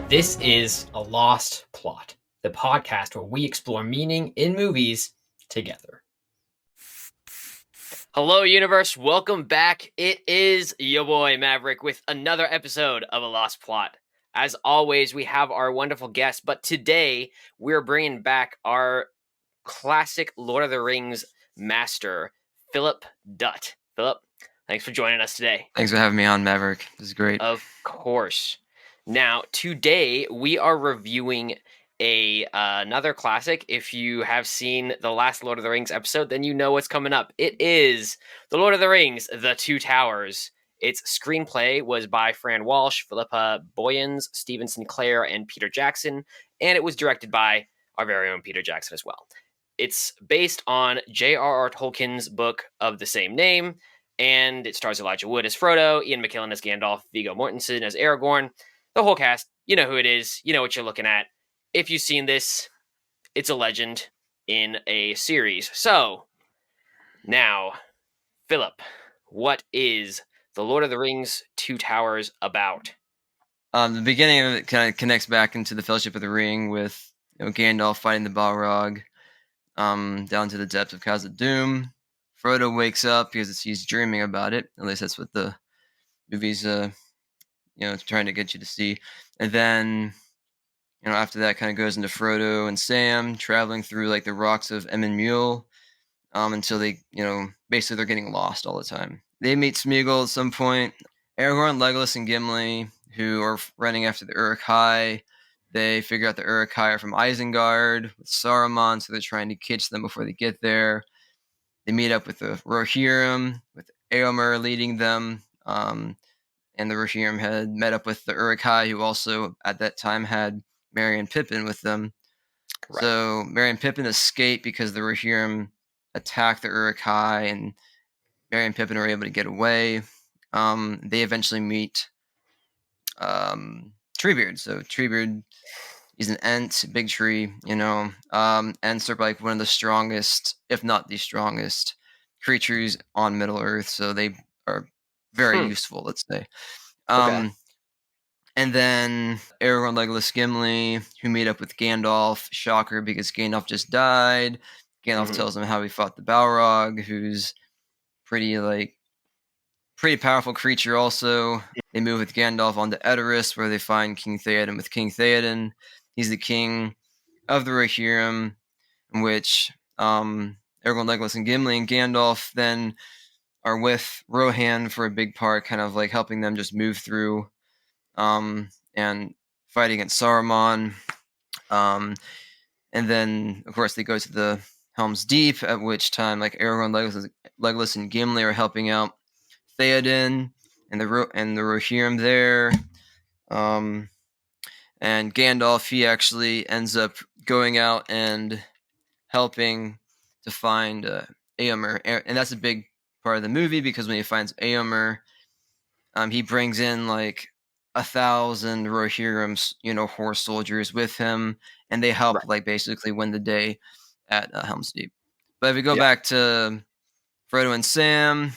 This is A Lost Plot, the podcast where we explore meaning in movies together. Hello, universe. Welcome back. It is your boy Maverick with another episode of A Lost Plot. As always, we have our wonderful guest, but today we're bringing back our classic Lord of the Rings master, Philip Dutt. Philip, thanks for joining us today. Thanks for having me on, Maverick. This is great. Of course. Now, today we are reviewing another classic. If you have seen the last Lord of the Rings episode, then you know what's coming up. It is The Lord of the Rings, The Two Towers. Its screenplay was by Fran Walsh, Philippa Boyens, Stephen Sinclair, and Peter Jackson, and it was directed by our very own Peter Jackson as well. It's based on J.R.R. Tolkien's book of the same name, and it stars Elijah Wood as Frodo, Ian McKellen as Gandalf, Viggo Mortensen as Aragorn. The whole cast, you know who it is, you know what you're looking at. If you've seen this, it's a legend in a series. So, now, Philip, what is The Lord of the Rings Two Towers about? The beginning of it kind of connects back into the Fellowship of the Ring with Gandalf fighting the Balrog down to the depths of Khazad-dûm. Frodo wakes up because he's dreaming about it. At least that's what the movie's trying to get you to see. And then after that kind of goes into Frodo and Sam traveling through like the rocks of Emyn Muil until they basically they're getting lost all the time. They meet Smeagol at some point. Aragorn, Legolas, and Gimli, who are running after the Uruk-hai. They figure out the Uruk-hai are from Isengard with Sauroman, so they're trying to catch them before they get there. They meet up with the Rohirrim, with Eomer leading them, and the Rohirrim had met up with the Uruk-hai, who also at that time had Merry and Pippin with them. Right. So Merry and Pippin escape because the Rohirrim attacked the Uruk-hai, and Merry and Pippin are able to get away. They eventually meet Treebeard. So Treebeard is an Ent, big tree, Ents are like one of the strongest, if not the strongest, creatures on Middle Earth. So they are very useful, let's say. Okay. And then Aragorn, Legolas, Gimli, who meet up with Gandalf. Shocker, because Gandalf just died. Gandalf tells him how he fought the Balrog, who's pretty powerful creature also. They move with Gandalf onto Edoras, where they find King Theoden with King Theoden. He's the king of the Rohirrim, in which Aragorn, Legolas, and Gimli and Gandalf then are with Rohan for a big part, kind of like helping them just move through and fight against Saruman. And then, of course, they go to the Helm's Deep, at which time, like Aragorn, Legolas, and Gimli are helping out Theoden and the Rohirrim there. And Gandalf, he actually ends up going out and helping to find Eomer. And that's a big part of the movie, because when he finds Eomer, he brings in like 1,000 Rohirrim, horse soldiers with him, and they help like basically win the day at Helm's Deep. But if we go back to Frodo and Sam,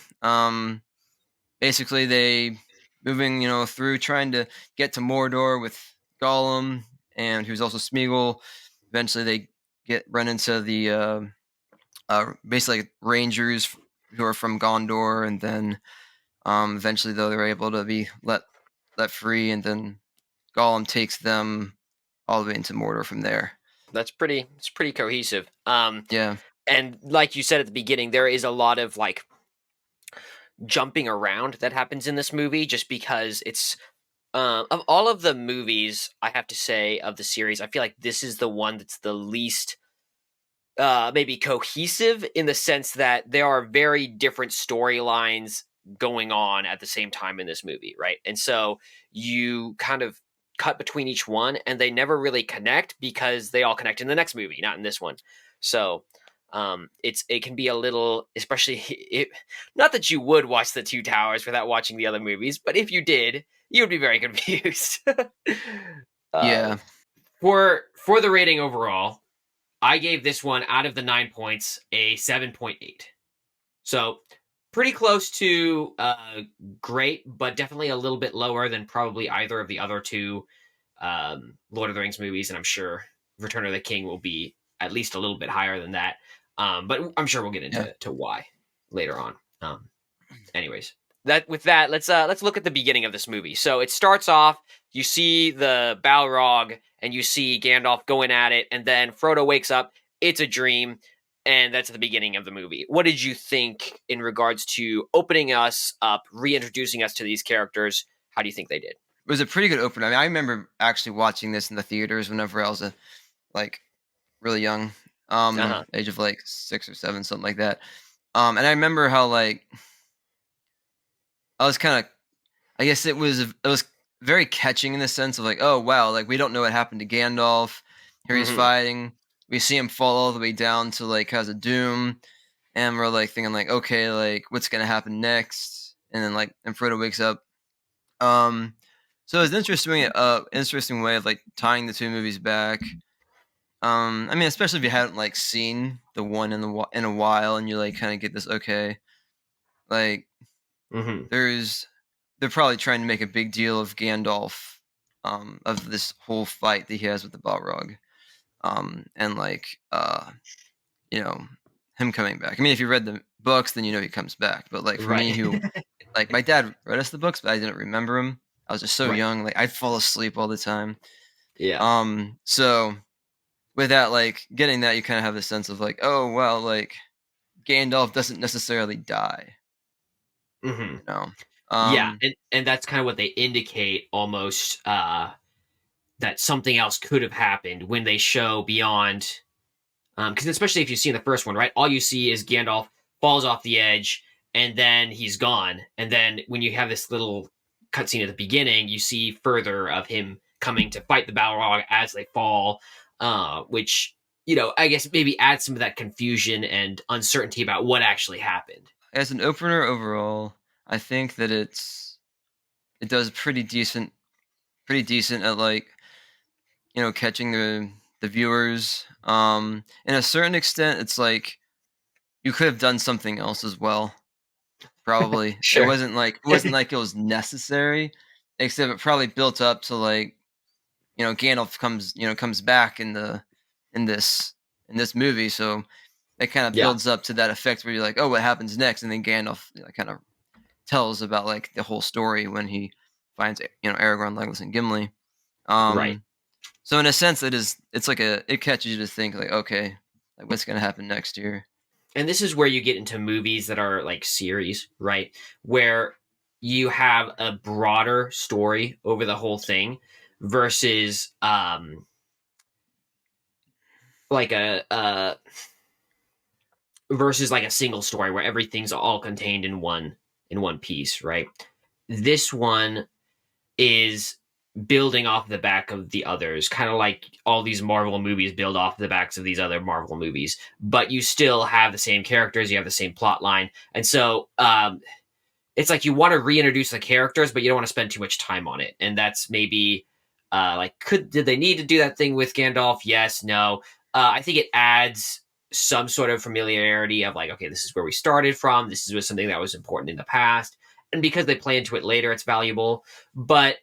basically they moving through trying to get to Mordor with Gollum, and who's also Smeagol. Eventually they run into the basically Rangers who are from Gondor, and then eventually though they're able to be let free, and then Gollum takes them all the way into Mordor from there. It's pretty cohesive. Yeah. And like you said at the beginning, there is a lot of like jumping around that happens in this movie, just because it's of all of the movies, I have to say, of the series, I feel like this is the one that's the least maybe cohesive, in the sense that there are very different storylines going on at the same time in this movie, right? And so you kind of cut between each one, and they never really connect, because they all connect in the next movie, not in this one. So it can be a little, especially not that you would watch The Two Towers without watching the other movies, but if you did, you would be very confused. Yeah. For the rating overall, I gave this one, out of the 9 points, a 7.8. So pretty close to great, but definitely a little bit lower than probably either of the other two Lord of the Rings movies, and I'm sure Return of the King will be at least a little bit higher than that. But I'm sure we'll get Yeah. into why later on. Anyways, that with that, let's look at the beginning of this movie. So it starts off, you see the Balrog, and you see Gandalf going at it, and then Frodo wakes up. It's a dream, and that's at the beginning of the movie. What did you think in regards to opening us up, reintroducing us to these characters? How do you think they did? It was a pretty good opener. I mean, I remember actually watching this in the theaters whenever I was like really young, Uh huh. age of like 6 or 7, something like that. And I remember how like I was kind of, I guess it was very catching in the sense of like, oh wow, like we don't know what happened to Gandalf. Here he's Mm-hmm. fighting. We see him fall all the way down to like Casa Doom, and we're like thinking like, okay, like what's gonna happen next? And then like, and Frodo wakes up. Um, so it's interesting way of like tying the two movies back. I mean, especially if you hadn't like seen the one in a while, and you like kind of get this, okay, like Mm-hmm. there's they're probably trying to make a big deal of Gandalf, of this whole fight that he has with the Balrog, and like you know, him coming back. I mean, if you read the books, then you know he comes back. But like for me, Right. who like my dad read us the books, but I didn't remember him. I was just so Right. young, like I'd fall asleep all the time. Yeah. So with that, like getting that, you kind of have a sense of like, oh well, like Gandalf doesn't necessarily die, Mm-hmm. you know. Yeah, Um, and that's kind of what they indicate almost that something else could have happened when they show beyond. Because especially if you see in the first one, right, all you see is Gandalf falls off the edge and then he's gone. And then when you have this little cutscene at the beginning, you see further of him coming to fight the Balrog as they fall, which I guess maybe adds some of that confusion and uncertainty about what actually happened. as an opener overall, I think that it does pretty decent at like catching the viewers. In a certain extent, it's like you could have done something else as well. Probably Sure. it wasn't like it was necessary, except it probably built up to like Gandalf comes back in this in this movie, so it kind of Yeah. builds up to that effect where you're like, oh, what happens next, and then Gandalf kind of tells about like the whole story when he finds Aragorn, Legolas, and Gimli. Right. Um, so in a sense, it's like it catches you to think like, okay, like what's gonna happen next year? And this is where you get into movies that are like series, right? Where you have a broader story over the whole thing versus like a versus like a single story where everything's all contained in one piece, right? This one is building off the back of the others, kind of like all these Marvel movies build off the backs of these other Marvel movies, but you still have the same characters, you have the same plot line. And so it's like you want to reintroduce the characters, but you don't want to spend too much time on it. And that's maybe like did they need to do that thing with Gandalf? Yes, no. I think it adds some sort of familiarity of like, okay, this is where we started from. This was something that was important in the past, and because they play into it later, it's valuable. But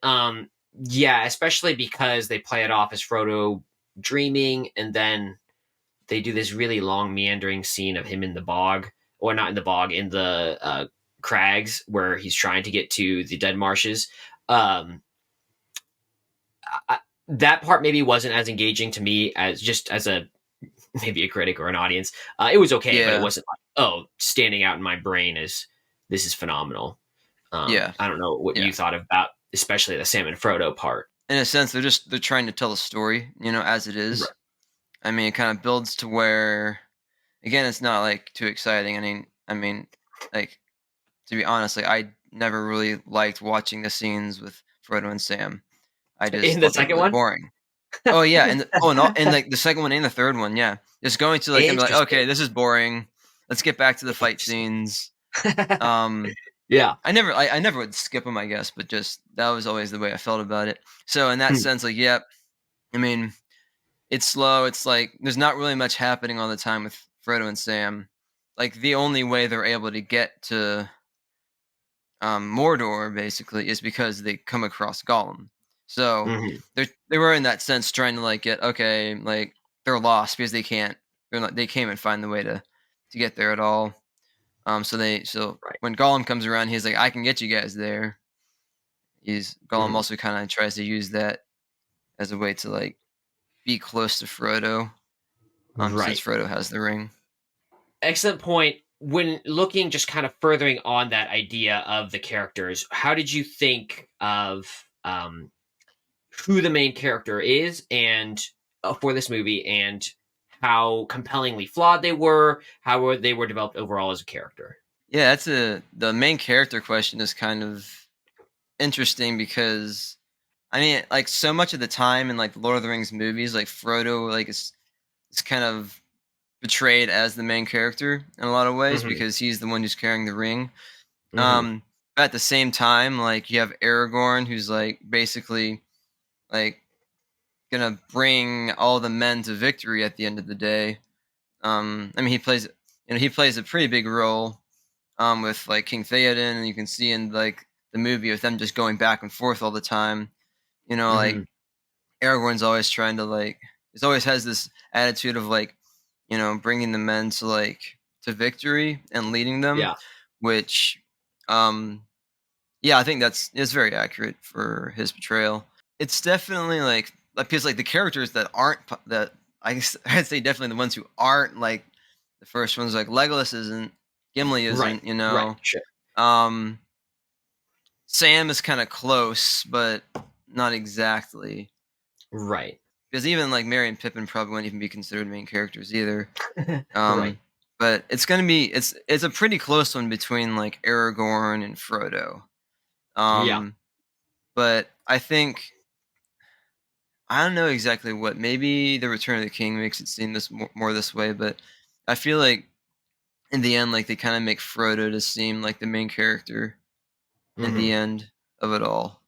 yeah, especially because they play it off as Frodo dreaming, and then they do this really long meandering scene of him in the bog, or not in the bog, in the crags where he's trying to get to the dead marshes. Um, that part maybe wasn't as engaging to me as just as a maybe a critic or an audience. It was okay, but it Yeah, wasn't like, oh, standing out in my brain as this is phenomenal. yeah, I don't know what yeah. you thought about, especially the Sam and Frodo part. In a sense, they're trying to tell a story, as it Right. is. I mean, it kind of builds to where, again, it's not like too exciting. I mean, like to be honest, like I never really liked watching the scenes with Frodo and Sam. I just In the thought they were second really one, boring. Oh yeah, and like the second one and the third one, yeah. Just going to like and be like, interesting, okay, this is boring. Let's get back to the fight interesting. scenes. Um, Yeah. I never would skip them, I guess, but just that was always the way I felt about it. So in that Hmm. sense, like, yeah, I mean, it's slow. It's like there's not really much happening all the time with Frodo and Sam. Like the only way they're able to get to Mordor basically is because they come across Gollum. So Mhm. they were in that sense trying to like get okay, like they're lost because they can't even find the way to get there at all. So Right. when Gollum comes around, he's like, I can get you guys there. He's Gollum Mhm. also kind of tries to use that as a way to like be close to Frodo, since Right. Frodo has the ring. Excellent point. When looking just kind of furthering on that idea of the characters, how did you think of who the main character is and for this movie and how compellingly flawed they were, they were developed overall as a character? Yeah, the main character question is kind of interesting because I mean, like so much of the time in like Lord of the Rings movies, like Frodo like is kind of portrayed as the main character in a lot of ways Hmm. because he's the one who's carrying the ring. Hmm. But at the same time, like you have Aragorn, who's like basically like gonna bring all the men to victory at the end of the day. I mean, he plays a pretty big role with like King Theoden, and you can see in like the movie with them just going back and forth all the time. Like Hmm. Aragorn's always trying to like, he's always has this attitude of like, bringing the men to like to victory and leading them, Yeah. which, um, yeah, I think it's very accurate for his portrayal. It's definitely like because like the characters that aren't that I guess I'd say definitely the ones who aren't like the first ones like Legolas isn't, Gimli Right. isn't, Right. Sure. um, Sam is kind of close, but not exactly. Right. Because even like Merry and Pippin probably wouldn't even be considered main characters either. Right. Um, but it's a pretty close one between like Aragorn and Frodo. Yeah. Um, but I think I don't know exactly what. Maybe the Return of the King makes it seem more this way, but I feel like in the end, like they kind of make Frodo to seem like the main character in Hmm. the end of it all.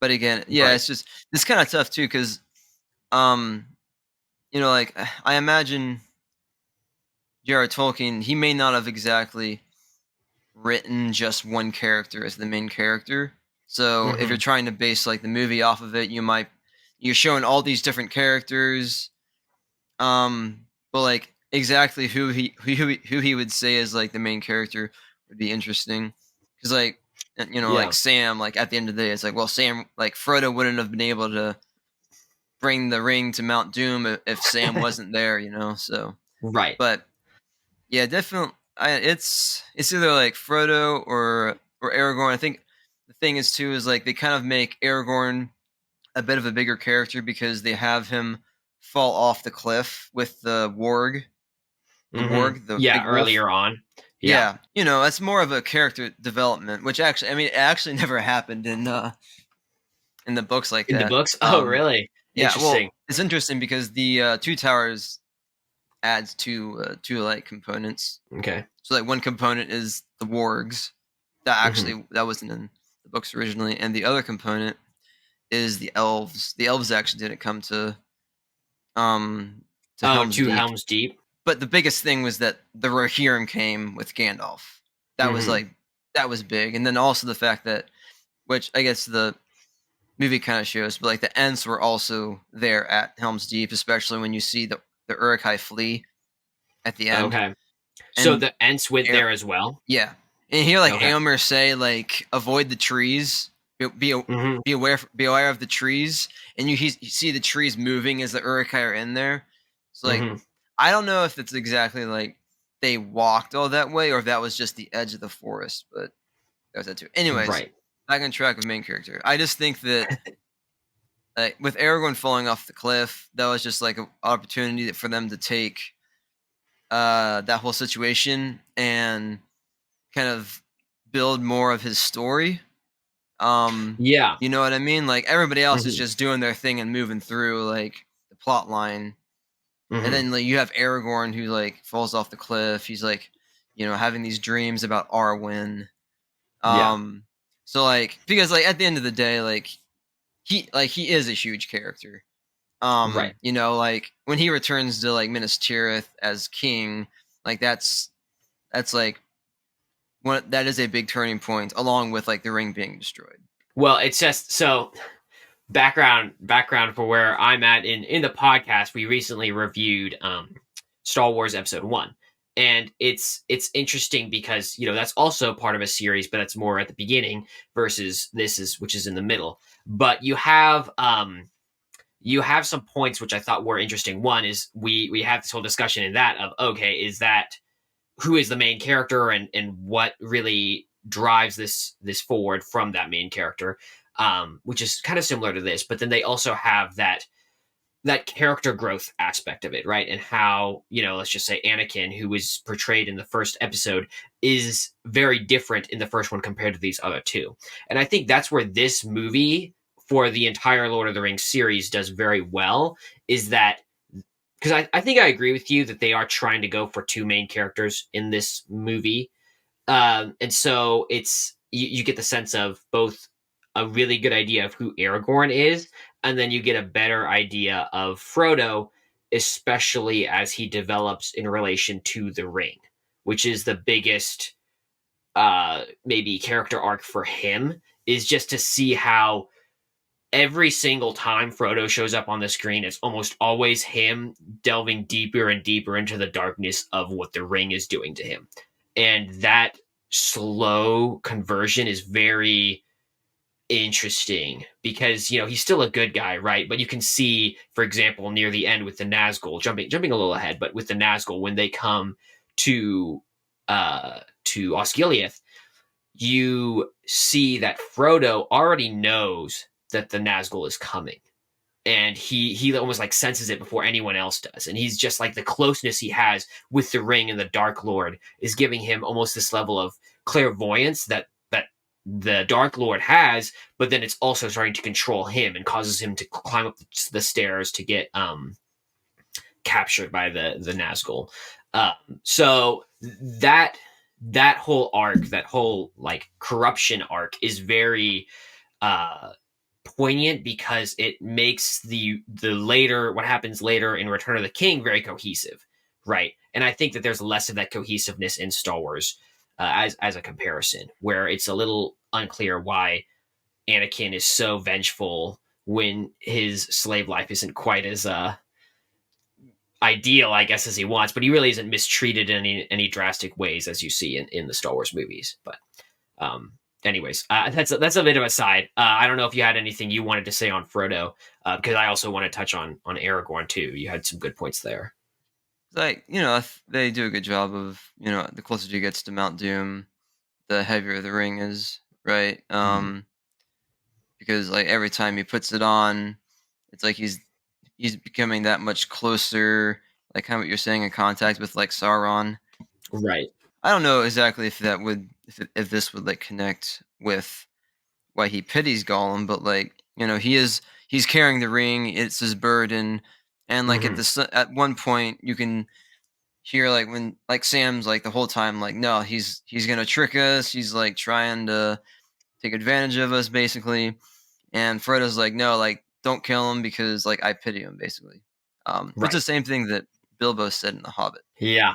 But again, yeah, Right. it's kind of tough too because um, like I imagine J.R. Tolkien, he may not have exactly written just one character as the main character. So if you're Hmm. trying to base like the movie off of it, you're showing all these different characters. But like exactly who he would say is like the main character would be interesting. Because like like Yeah. Sam, like at the end of the day, it's like well Sam like Frodo wouldn't have been able to bring the ring to Mount Doom if Sam wasn't there, So, Right. but yeah, definitely. It's either like Frodo or Aragorn. I think the thing is too is like they kind of make Aragorn a bit of a bigger character because they have him fall off the cliff with the Hmm. warg, the Yeah. big wolf. Earlier on. Yeah. Yeah, that's more of a character development, which actually, I mean, it actually never happened in the books like In the that. books. Oh, really? Yeah, Interesting. well, it's interesting because the Two Towers adds two like components. Okay. So like one component is the wargs. Hmm. That wasn't in the books originally, and the other component is the elves. The elves actually didn't come um to Oh, Helm's two Deep, Helms Deep. but the biggest thing was that the Rohirrim came with Gandalf. That was Hmm. like that was big, and then also the fact that which I guess the movie kind of shows, but like the Ents were also there at Helm's Deep, especially when you see the Uruk-hai flee at the end, Okay. So and the Ents went Aer- there as well. yeah, and hear like Okay. Éomer say like avoid the trees, Hmm. be aware of the trees, and you see the trees moving as the Uruk-hai are in there. So like Hmm. I don't know if it's exactly like they walked all that way or if that was just the edge of the forest, but that was that too. Anyways, Right. back on track with main character. I just think that with Aragorn falling off the cliff, that was just like an opportunity for them to take that whole situation and kind of build more of his story. Yeah. You know what I mean? Like everybody else is Hmm. just doing their thing and moving through like the plot line. And Hmm. then like you have Aragorn who like falls off the cliff. He's like, having these dreams about Arwen. Yeah. Um so like because like at the end of the day, like he is a huge character. Right. Like when he returns to like Minas Tirith as king, like that's like one that is a big turning point along with like the ring being destroyed. Well, it's just so background for where I'm at in the podcast. We recently reviewed Star Wars Episode 1. And it's interesting because, that's also part of a series, but that's more at the beginning versus which is in the middle. But you have some points which I thought were interesting. One is we have this whole discussion in that of, okay, is that who is the main character, and what really drives this forward from that main character, which is kind of similar to this. But then they also have that character growth aspect of it, right? And how, let's just say Anakin, who was portrayed in the first episode, is very different in the first one compared to these other two. And I think that's where this movie, for the entire Lord of the Rings series, does very well, is that, because I think I agree with you that they are trying to go for two main characters in this movie. And so you get the sense of both a really good idea of who Aragorn is, and then you get a better idea of Frodo, especially as he develops in relation to the ring, which is the biggest maybe character arc for him, is just to see how every single time Frodo shows up on the screen, it's almost always him delving deeper and deeper into the darkness of what the ring is doing to him. And that slow conversion is very interesting because, he's still a good guy, right? But you can see, for example, near the end with the Nazgul, jumping a little ahead, but with the Nazgul, when they come to Osgiliath, you see that Frodo already knows that the Nazgul is coming. And he almost like senses it before anyone else does. And he's just like, the closeness he has with the ring and the Dark Lord is giving him almost this level of clairvoyance that the Dark Lord has, but then it's also starting to control him and causes him to climb up the stairs to get captured by the Nazgul. So that whole arc, that whole like corruption arc, is very poignant because it makes the later, what happens later in Return of the King, very cohesive, right? And I think that there's less of that cohesiveness in Star Wars as a comparison, where it's a little unclear why Anakin is so vengeful when his slave life isn't quite as ideal, I guess, as he wants, but he really isn't mistreated in any drastic ways as you see in the Star Wars movies. But anyways, that's a bit of a side. I don't know if you had anything you wanted to say on Frodo, because I also want to touch on Aragorn too. You had some good points there. Like, they do a good job of, the closer he gets to Mount Doom, the heavier the ring is, right? Because like every time he puts it on, it's like he's becoming that much closer, like kind of what you're saying, in contact with like Sauron. Right. I don't know exactly if that would if this would like connect with why he pities Gollum, but like, he's carrying the ring, it's his burden, and like at one point you can hear like when like Sam's like the whole time like, no, he's gonna trick us, he's like trying to take advantage of us basically, and Frodo's like, no, like don't kill him because like I pity him basically. It's the Right. same thing that Bilbo said in The Hobbit. Yeah.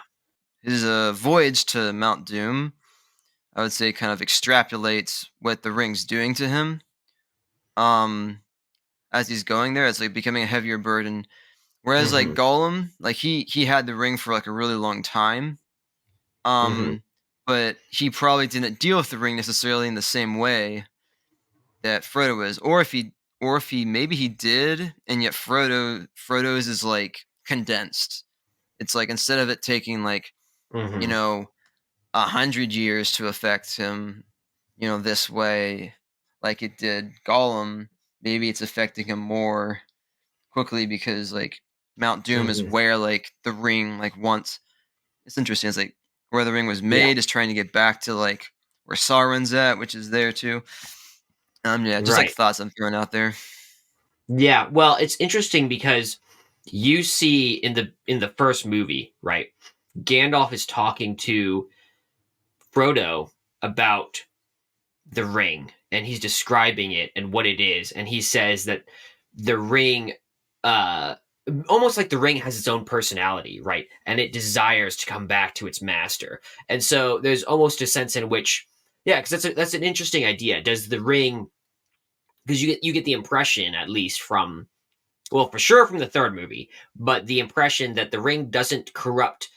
His voyage to Mount Doom, I would say, kind of extrapolates what the ring's doing to him. As he's going there, it's like becoming a heavier burden. Whereas like Mm-hmm. Gollum, like he had the ring for like a really long time. Mm-hmm. But he probably didn't deal with the ring necessarily in the same way that Frodo is, or if he maybe he did, and yet Frodo's is like condensed. It's like instead of it taking like, you Mm-hmm. know 100 years to affect him, this way, like it did Gollum, maybe it's affecting him more quickly because like Mount Doom is Mm-hmm. where like the ring like once. It's interesting. It's like where the ring was Yeah. made is trying to get back to like where Sauron's at, which is there too. Yeah, just like Right. thoughts I'm throwing out there. Yeah. Well, it's interesting because you see in the first movie, right? Gandalf is talking to Frodo about the ring, and he's describing it and what it is, and he says that the ring, uh almost like the ring has its own personality, right? And it desires to come back to its master. And so there's almost a sense in which, yeah, because that's an interesting idea. Does the ring because you get the impression, at least from, well, for sure from the third movie, but the impression that the ring doesn't corrupt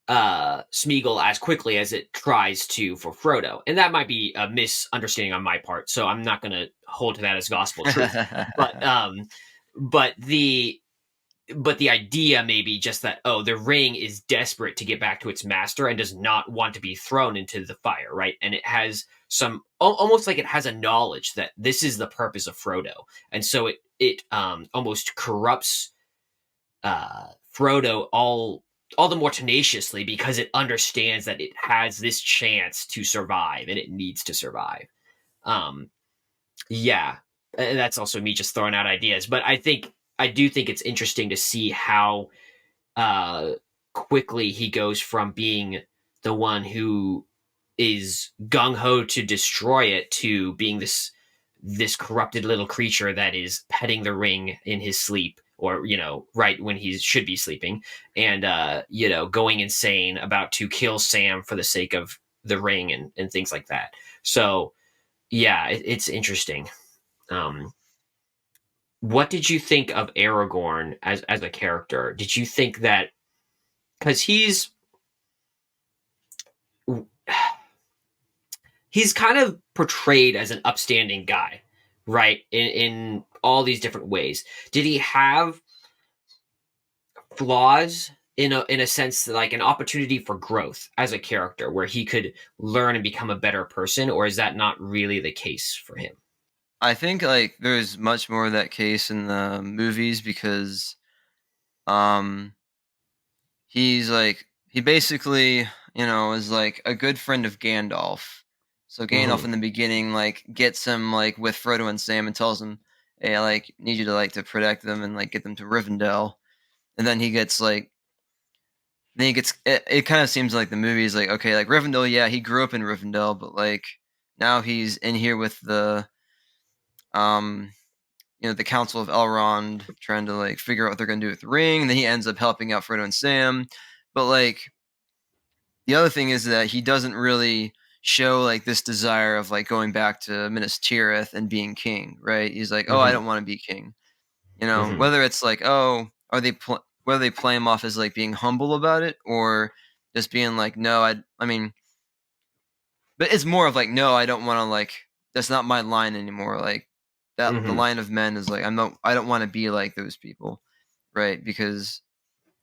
Smeagol as quickly as it tries to for Frodo. And that might be a misunderstanding on my part, so I'm not going to hold to that as gospel truth. But but the but the idea may be just that, oh, the ring is desperate to get back to its master and does not want to be thrown into the fire, right? And it has some, almost like it has a knowledge that this is the purpose of Frodo, and so it almost corrupts Frodo all the more tenaciously because it understands that it has this chance to survive and it needs to survive. Um, yeah, and that's also me just throwing out ideas, but I do think it's interesting to see how uh, quickly he goes from being the one who is gung ho to destroy it to being this corrupted little creature that is petting the ring in his sleep, or right when he should be sleeping, and going insane about to kill Sam for the sake of the ring and things like that. So yeah, it's interesting. um what did you think of Aragorn as a character? Did you think that, because he's kind of portrayed as an upstanding guy, right? In all these different ways. Did he have flaws in a sense, like an opportunity for growth as a character where he could learn and become a better person, or is that not really the case for him? I think like there's much more of that case in the movies because um he basically, is like a good friend of Gandalf. So Gandalf Hmm. in the beginning like gets him like with Frodo and Sam and tells him, "Hey, I like need you to like to protect them and like get them to Rivendell." And then he gets like then he gets it kind of seems like the movie is like, okay, like Rivendell, yeah, he grew up in Rivendell, but like now he's in here with the um the Council of Elrond trying to like figure out what they're gonna do with the ring. And then he ends up helping out Frodo and Sam. But like the other thing is that he doesn't really show like this desire of like going back to Minas Tirith and being king, right? He's like, oh, I Hmm. don't want to be king. Hmm. Whether it's like, oh, whether they play him off as like being humble about it or just being like, no, I mean, but it's more of like, no, I don't want to like. That's not my line anymore. Like that, the Hmm. line of men is like, I don't want to be like those people, right? Because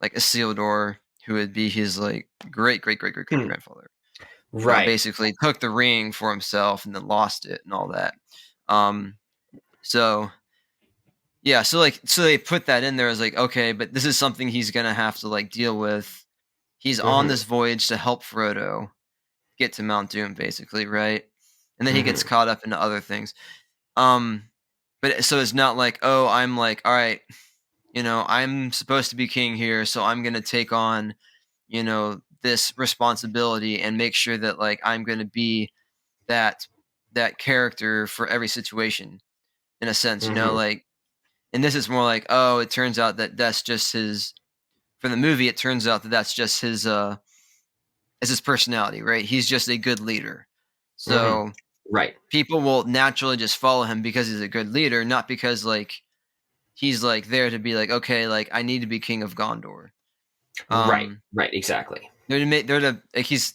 like Isildur, who would be his like great great great great great Hmm. grandfather, Right. basically took the ring for himself and then lost it and all that. Um, so yeah, so they put that in there as like, okay, but this is something he's gonna have to like deal with. He's on Hmm. this voyage to help Frodo get to Mount Doom, basically, right? And then he gets Hmm. caught up into other things. Um, but so it's not like, oh, I'm like, all right, I'm supposed to be king here, so I'm gonna take on, this responsibility and make sure that like I'm gonna be that that character for every situation in a sense, Hmm. like, and this is more like, oh, it turns out that that's just his for the movie, it turns out that that's just his as his personality, right? He's just a good leader. Hmm. So Right. people will naturally just follow him because he's a good leader, not because like he's like there to be like, okay, like I need to be king of Gondor. Right. Um Right. Exactly. they're to like he's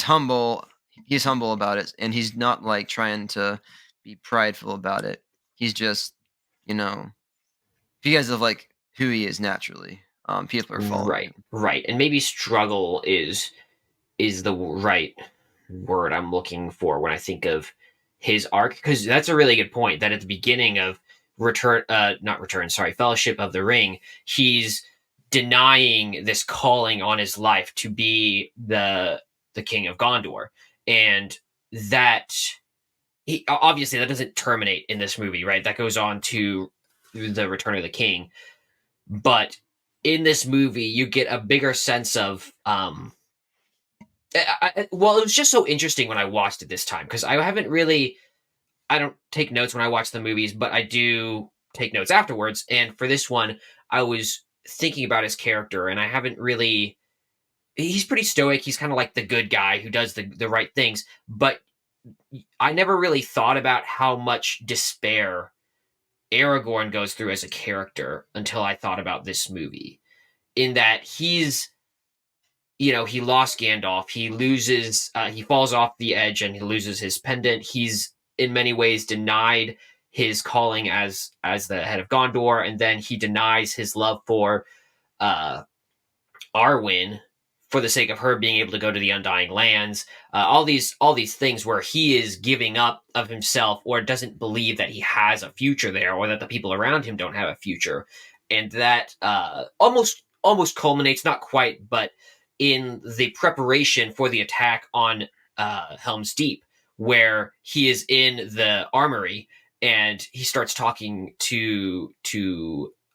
humble. He's humble about it, and he's not like trying to be prideful about it. He's just, you know, because of like who he is naturally. People are following Right. him. Right. And maybe struggle is the right word I'm looking for when I think of his arc, because that's a really good point that at the beginning of not return, sorry, Fellowship of the Ring, he's denying this calling on his life to be the king of Gondor, and that obviously that doesn't terminate in this movie, right? That goes on to the Return of the King, but in this movie you get a bigger sense of well, it was just so interesting when I watched it this time, because I haven't really, I don't take notes when I watch the movies, but I do take notes afterwards. And for this one, I was thinking about his character, and I haven't really. He's pretty stoic. He's kind of like the good guy who does the right things, but I never really thought about how much despair Aragorn goes through as a character until I thought about this movie. In that he's, he lost Gandalf. He loses, he falls off the edge and he loses his pendant. He's in many ways denied his calling as the head of Gondor, and then he denies his love for uh, Arwen for the sake of her being able to go to the Undying Lands. All these things where he is giving up of himself or doesn't believe that he has a future there, or that the people around him don't have a future, and that almost culminates, not quite, but in the preparation for the attack on Helm's Deep, where he is in the armory and he starts talking to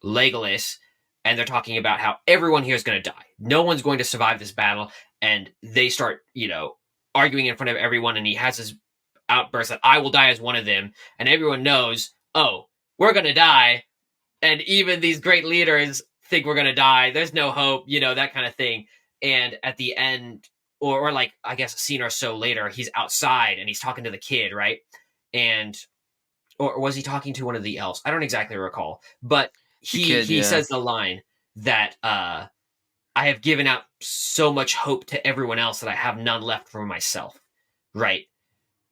Legolas, and they're talking about how everyone here is going to die. No one's going to survive this battle, and they start, arguing in front of everyone, and he has this outburst that I will die as one of them, and everyone knows, oh, we're going to die, and even these great leaders think we're going to die. There's no hope, that kind of thing. And at the end, or like, I guess a scene or so later, he's outside and he's talking to the kid, right? And or was he talking to one of the elves? I don't exactly recall, but The he kid, he yeah. says the line that I have given out so much hope to everyone else that I have none left for myself, right?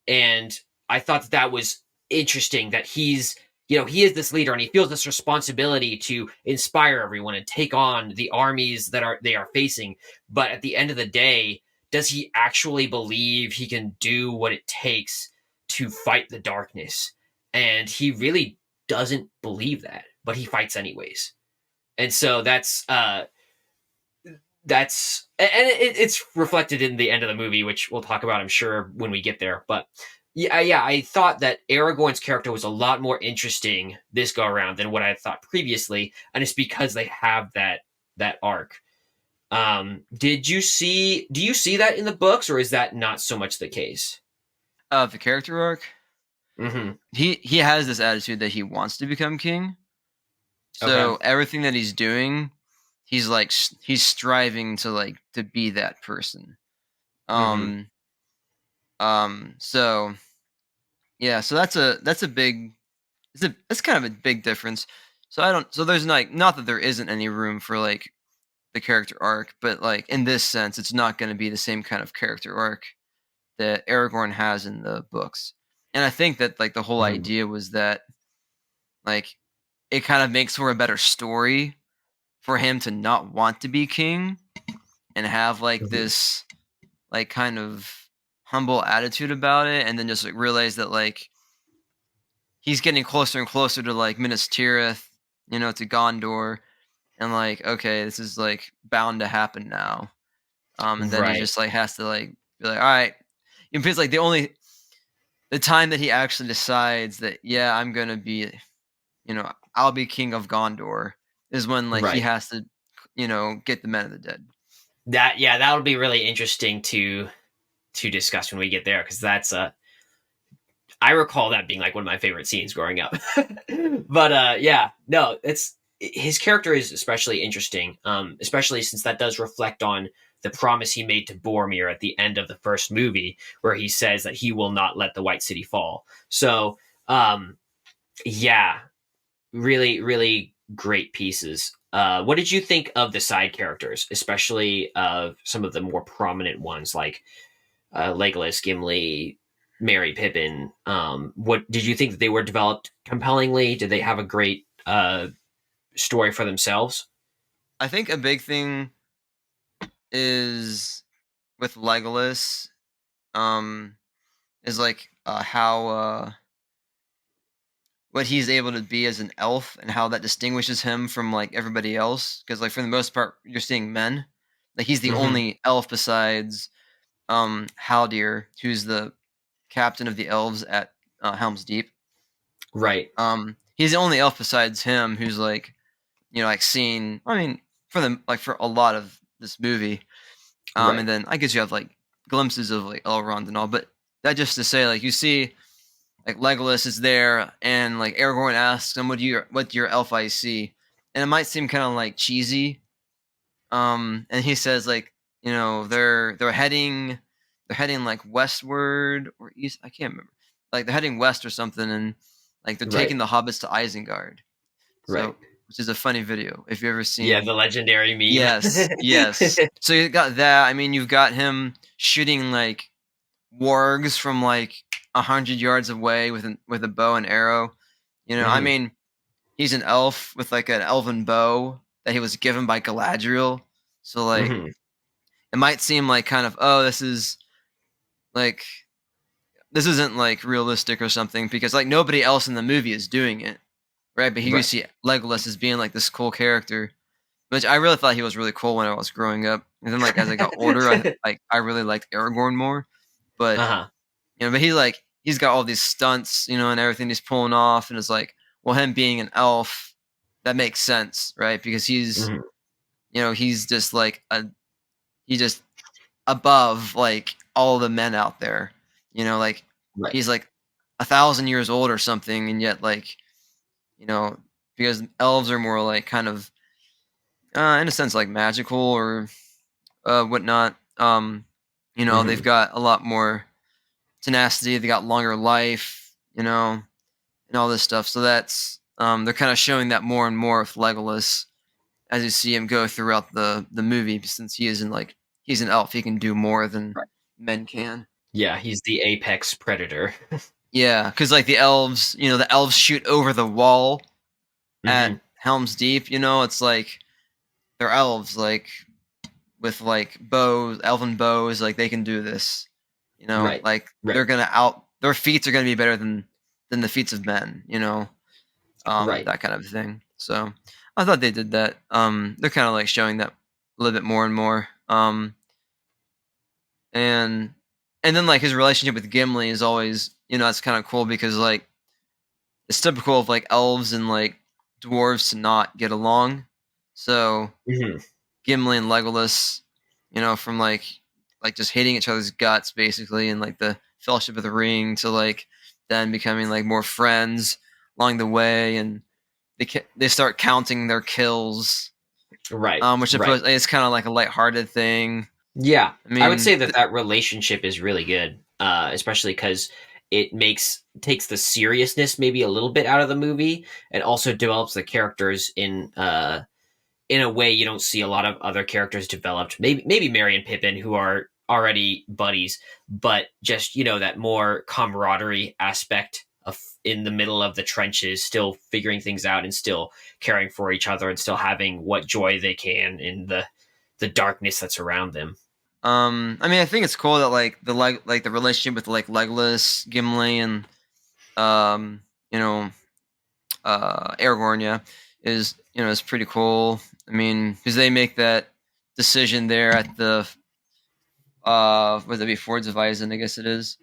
And I thought that was interesting that he is this leader and he feels this responsibility to inspire everyone and take on the armies they are facing. But at the end of the day, does he actually believe he can do what it takes to fight the darkness? And he really doesn't believe that, but he fights anyways. And so it's reflected in the end of the movie, which we'll talk about, I'm sure, when we get there. But yeah, I thought that Aragorn's character was a lot more interesting this go around than what I thought previously, and it's because they have that arc. Do you see that in the books, or is that not so much the case? The character arc, Mm-hmm. he has this attitude that he wants to become king. Okay. So everything that he's doing, he's like he's striving to to be that person. Mm-hmm. Um so yeah, so that's a big that's kind of a big difference. So I don't so there's not that there isn't any room for the character arc, but in this sense it's not going to be the same kind of character arc that Aragorn has in the books. And I think that the whole Mm-hmm. idea was that like it kind of makes for a better story for him to not want to be king and have Mm-hmm. this kind of humble attitude about it, and then just realize that he's getting closer and closer to Minas Tirith, to Gondor, and okay, this is bound to happen now. And then he Right. just has to be all right. It feels like the time that he actually decides that, yeah, I'm gonna be, I'll be king of Gondor, is when he Right. has to, get the men of the dead. That'll be really interesting to discuss when we get there, because that's I recall that being like one of my favorite scenes growing up. But yeah, no, it's his character is especially interesting, especially since that does reflect on the promise he made to Boromir at the end of the first movie, where he says that he will not let the White City fall. So, yeah, really, really great pieces. What did you think of the side characters, especially of some of the more prominent ones like Legolas, Gimli, Merry, Pippin? What did you think that they were developed compellingly? Did they have a great story for themselves? I think a big thing is with Legolas, um, is how what he's able to be as an elf and how that distinguishes him from everybody else. Because for the most part, you're seeing men. He's the Mm-hmm. only elf besides Haldir, who's the captain of the elves at Helm's Deep. Right, He's the only elf besides him who's seen. I mean, for them, for a lot of this movie. right, And then I guess you have glimpses of Elrond and all, but that just to say you see Legolas is there and Aragorn asks him, what do your elf eyes see? And it might seem kind of cheesy. And he says they're heading they're heading like westward or east. I can't remember. Like they're heading west or something, and like they're Right. taking the hobbits to Isengard. Right. So, which is a funny video if you've ever Yeah, seen. the legendary meme. Yes, yes. So you got that. I mean, you've got him shooting like wargs from like 100 yards away with a bow and arrow. I Mhm. mean, he's an elf with like an elven bow that he was given by Galadriel. So like, Mhm. it might seem like kind of, oh, like this isn't like realistic or something because like nobody else in the movie is doing it, right? But here you Right. see Legolas as being like this cool character, which I really thought he was really cool when I was growing up. And then like as I got older, I really liked Aragorn more. But Uh-huh. but he's got all these stunts, and everything he's pulling off, and it's like, well, him being an elf, that makes sense, right? Because Mhm. he's just like he's just above like all the men out there, like Right. he's like 1,000 years old or something, and yet like you know because elves are more like kind of in a sense like magical or whatnot. They've Mhm. got a lot more tenacity. They got longer life, and all this stuff. So that's they're kind of showing that more and more with Legolas as you see him go throughout the movie, since he's an elf, he can do more than Right. men can. Yeah, he's the apex predator. Yeah, because like the elves shoot over the wall at Mhm. Helm's Deep. It's like they're elves, like with like bows, elven bows, like they can do this. Right. Like Right. their feats are gonna be better than the feats of men. Right. That kind of thing. So I thought they did that. They're kind of like showing that a little bit more and more. And and then like his relationship with Gimli is always, that's kind of cool because like it's typical of like elves and like dwarves to not get along. So Mhm. Gimli and Legolas, from like just hating each other's guts basically, and like the Fellowship of the Ring to like then becoming like more friends along the way, and they start counting their kills, Right. which Right. it's kind of like a lighthearted thing. Yeah, I I would mean, say that that relationship is really good, especially because it takes the seriousness maybe a little bit out of the movie, and also develops the characters in a way you don't see a lot of other characters developed. Maybe Merry and Pippin, who are already buddies, but just that more camaraderie aspect of in the middle of the trenches, still figuring things out and still caring for each other and still having what joy they can in the darkness that's around them. I mean, I think it's cool that like the relationship with like Legolas, Gimli, and um, you know, Aragorn, yeah, is pretty cool. I mean, because they make that decision there at the would that be Fords of Isen, I guess it is.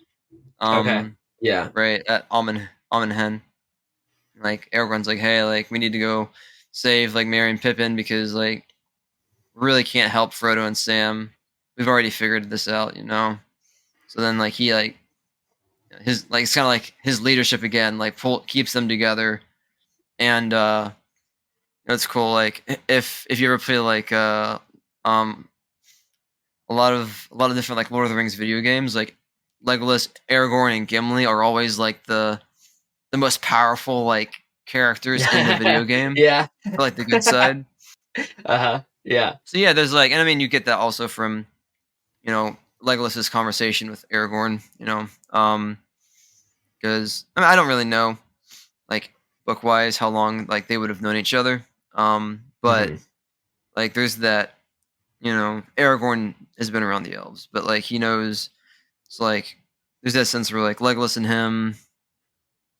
Okay. Um, Yeah. right at Almen Hen. Like Aragorn's like, hey, like we need to go save like Merry and Pippin because like we really can't help Frodo and Sam. We've already figured this out. So then like he like his like it's kind of like his leadership again, like keeps them together, and it's cool. Like if you ever play like um a lot of different like Lord of the Rings video games, like Legolas, Aragorn, and Gimli are always like the most powerful like characters in the video game Yeah. for like the good side. Uh-huh. Yeah. So yeah, there's like, and I mean, you get that also from Legolas's conversation with Aragorn. Because I don't really know like book wise how long like they would have known each other. But Mhm. like there's that Aragorn has been around the elves, but like he knows it's like there's that sense where like Legolas and him,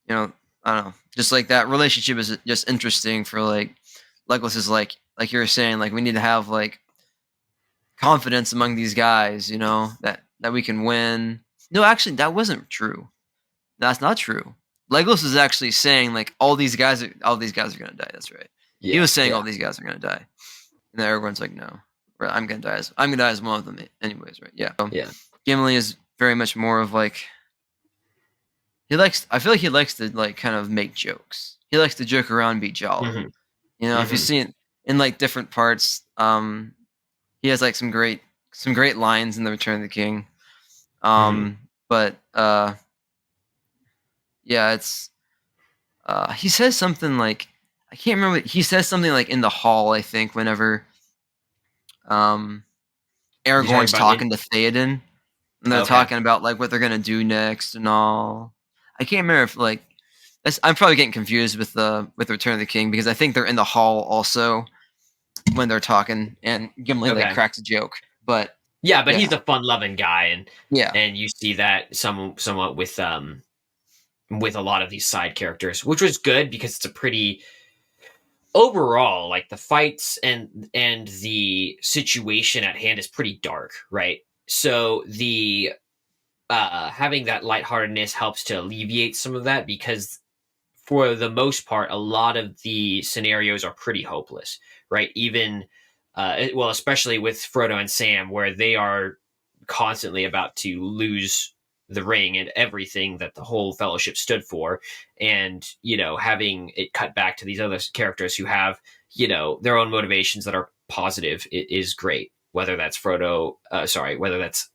you know, I don't know, just like that relationship is just interesting for like Legolas is like you were saying, like we need to have like confidence among these guys, that we can win. No, actually, that wasn't true. That's not true. Legolas is actually saying like all these guys are gonna die. That's right. He Yeah. was saying Yeah. all these guys are gonna die, and then everyone's like, no, I'm gonna die as one of them, anyways, right? Yeah. So, Yeah. Gimli is very much more of like I feel like he likes to like kind of make jokes. He likes to joke around and be jolly. Mhm. If you Mhm. see it in like different parts, he has like some great lines in the Return of the King. Hmm. But yeah, it's he says something like I can't remember. He says something like in the hall. I think whenever um You talking Aragorn's about it? talking to Theoden, and they're Okay. talking about like what they're gonna do next and all. I can't remember if like I'm probably getting confused with Return of the King because I think they're in the hall also when they're talking, and Gimli like Okay. cracks a joke. But Yeah, but yeah, he's a fun-loving guy, and yeah. you see that somewhat with a lot of these side characters, which was good because it's a pretty overall like the fights and the situation at hand is pretty dark, right? So the having that lightheartedness helps to alleviate some of that because for the most part, a lot of the scenarios are pretty hopeless, right? Even, well, especially with Frodo and Sam, where they are constantly about to lose the ring and everything that the whole fellowship stood for. And, having it cut back to these other characters who have, their own motivations that are positive is great. Whether that's whether that's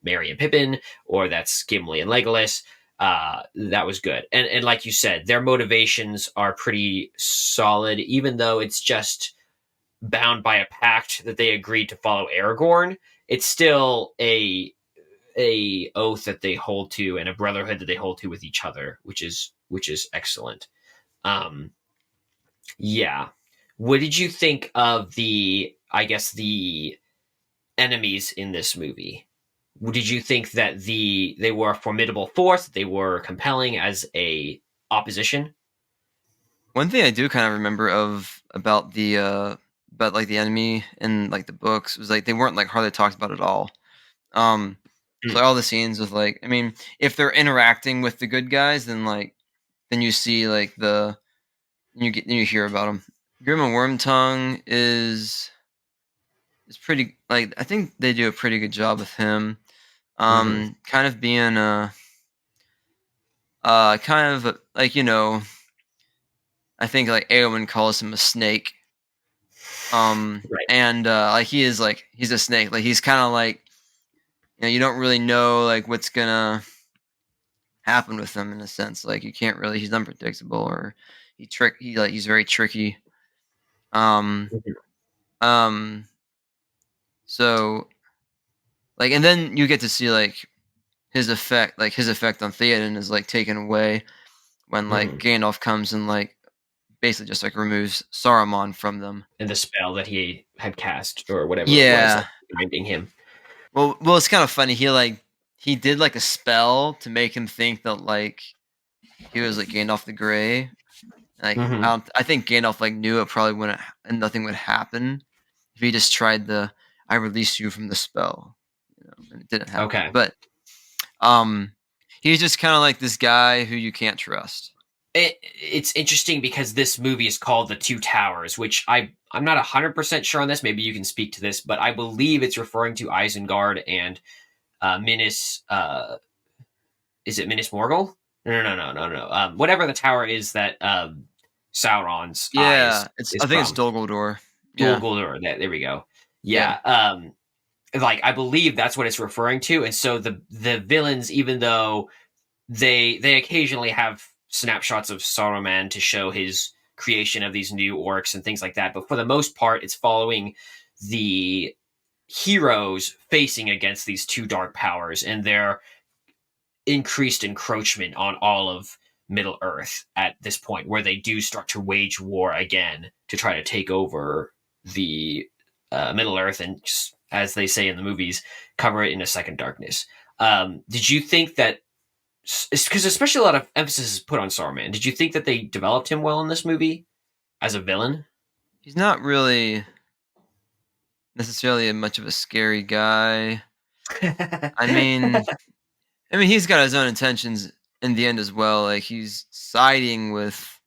Merry and Pippin, or that's Gimli and Legolas, that was good. And like you said, their motivations are pretty solid, even though it's just bound by a pact that they agreed to follow Aragorn. It's still a oath that they hold to and a brotherhood that they hold to with each other, which is excellent. Um, yeah. What did you think of the enemies in this movie? Did you think that they were a formidable force? They were compelling as a opposition? One thing I do kind of remember of about like the enemy in like the books was like they weren't like hardly talked about at all. Um, so Mm, all the scenes with like I mean, if they're interacting with the good guys, then you see like then you hear about them. Grim and Wormtongue is pretty like I think they do a pretty good job with him. hmm. Kind of being kind of like I think like Eowyn calls him a snake. Right. And like he is like he's a snake. Like he's kind of like you don't really know like what's gonna happen with him in a sense. Like you can't really he's unpredictable or he's very tricky. Um Mhm. um so like and then you get to see like his effect on Theoden is like taken away when like Mhm. Gandalf comes and like basically just like removes Saruman from them. And the spell that he had cast or whatever it was, Yeah. like binding him. Well, it's kind of funny. He did like a spell to make him think that like he was like Gandalf the Grey. Like Hmm. I think Gandalf like knew it probably wouldn't and nothing would happen if he just tried the I release you from the spell, and it didn't happen. Okay. But um, he's just kind of like this guy who you can't trust. It's interesting because this movie is called The Two Towers, which I'm not 100% sure on this. Maybe you can speak to this, but I believe it's referring to Isengard and Minas. Is it Minas Morgul? No, no, no, no, no, no. Whatever the tower is that Sauron's eye Yeah, is I think it's from. Dol Guldur. Dol Yeah, Guldur. There we go. yeah. Yeah. Like I believe that's what it's referring to, and so the villains, even though they occasionally have snapshots of Sauroman to show his creation of these new orcs and things like that, but for the most part, it's following the heroes facing against these two dark powers and their increased encroachment on all of Middle Earth at this point, where they do start to wage war again to try to take over the Middle Earth and, as they say in the movies, cover it in a second darkness. Did you think that? Because especially a lot of emphasis is put on Saruman. Did you think that they developed him well in this movie as a villain? He's not really necessarily much of a scary guy. I mean, he's got his own intentions in the end as well. Like he's siding with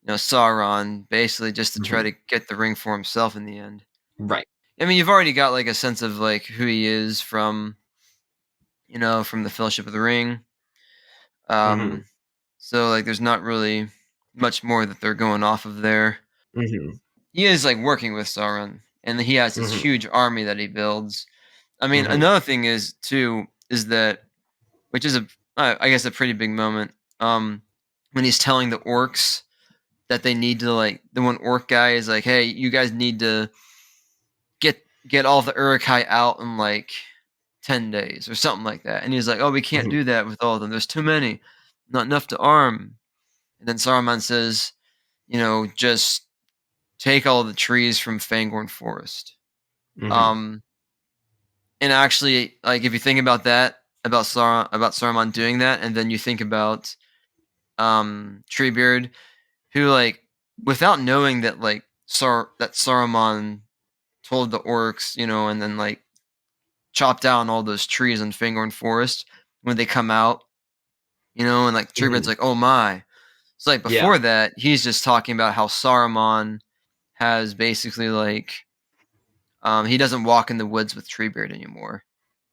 Sauron basically just to try Mhm. to get the ring for himself in the end. Right. You've already got like a sense of like who he is from from the Fellowship of the Ring. Hmm. Um, so like there's not really much more that they're going off of there. Hmm. He is like working with Sauron, and he has this Hmm. huge army that he builds. I mean, Hmm. another thing is too. is that, which is I guess a pretty big moment. When he's telling the orcs that they need to, like, the one orc guy is like, "Hey, you guys need to get all the Uruk-hai out in like 10 days or something like that." And he's like, "Oh, we can't Mhm. do that with all of them. There's too many, not enough to arm." And then Saruman says, "Just take all the trees from Fangorn Forest." Mhm. Um, and actually, like, if you think about that, about Saruman doing that, and then you think about Treebeard, who, like, without knowing that, like, that Saruman told the orcs, and then, like, chop down all those trees in Fangorn Forest when they come out, and, like, Treebeard's Mhm. like, "Oh my." So, like, Yeah. before that, he's just talking about how Saruman has basically, like, he doesn't walk in the woods with Treebeard anymore,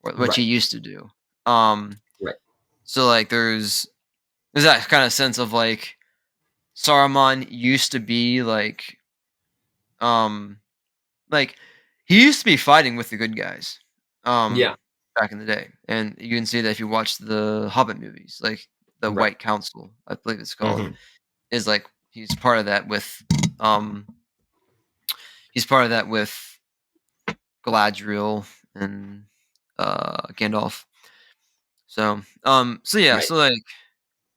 which he Right. used to do. Um, Right. so, like, there's that kind of sense of, like, Saruman used to be um like he used to be fighting with the good guys, Yeah. back in the day, and you can see that if you watch the Hobbit movies, like the Right. White Council, I believe it's called, Mhm. is like um he's part of that with Galadriel and Gandalf. So yeah, Right. so, like,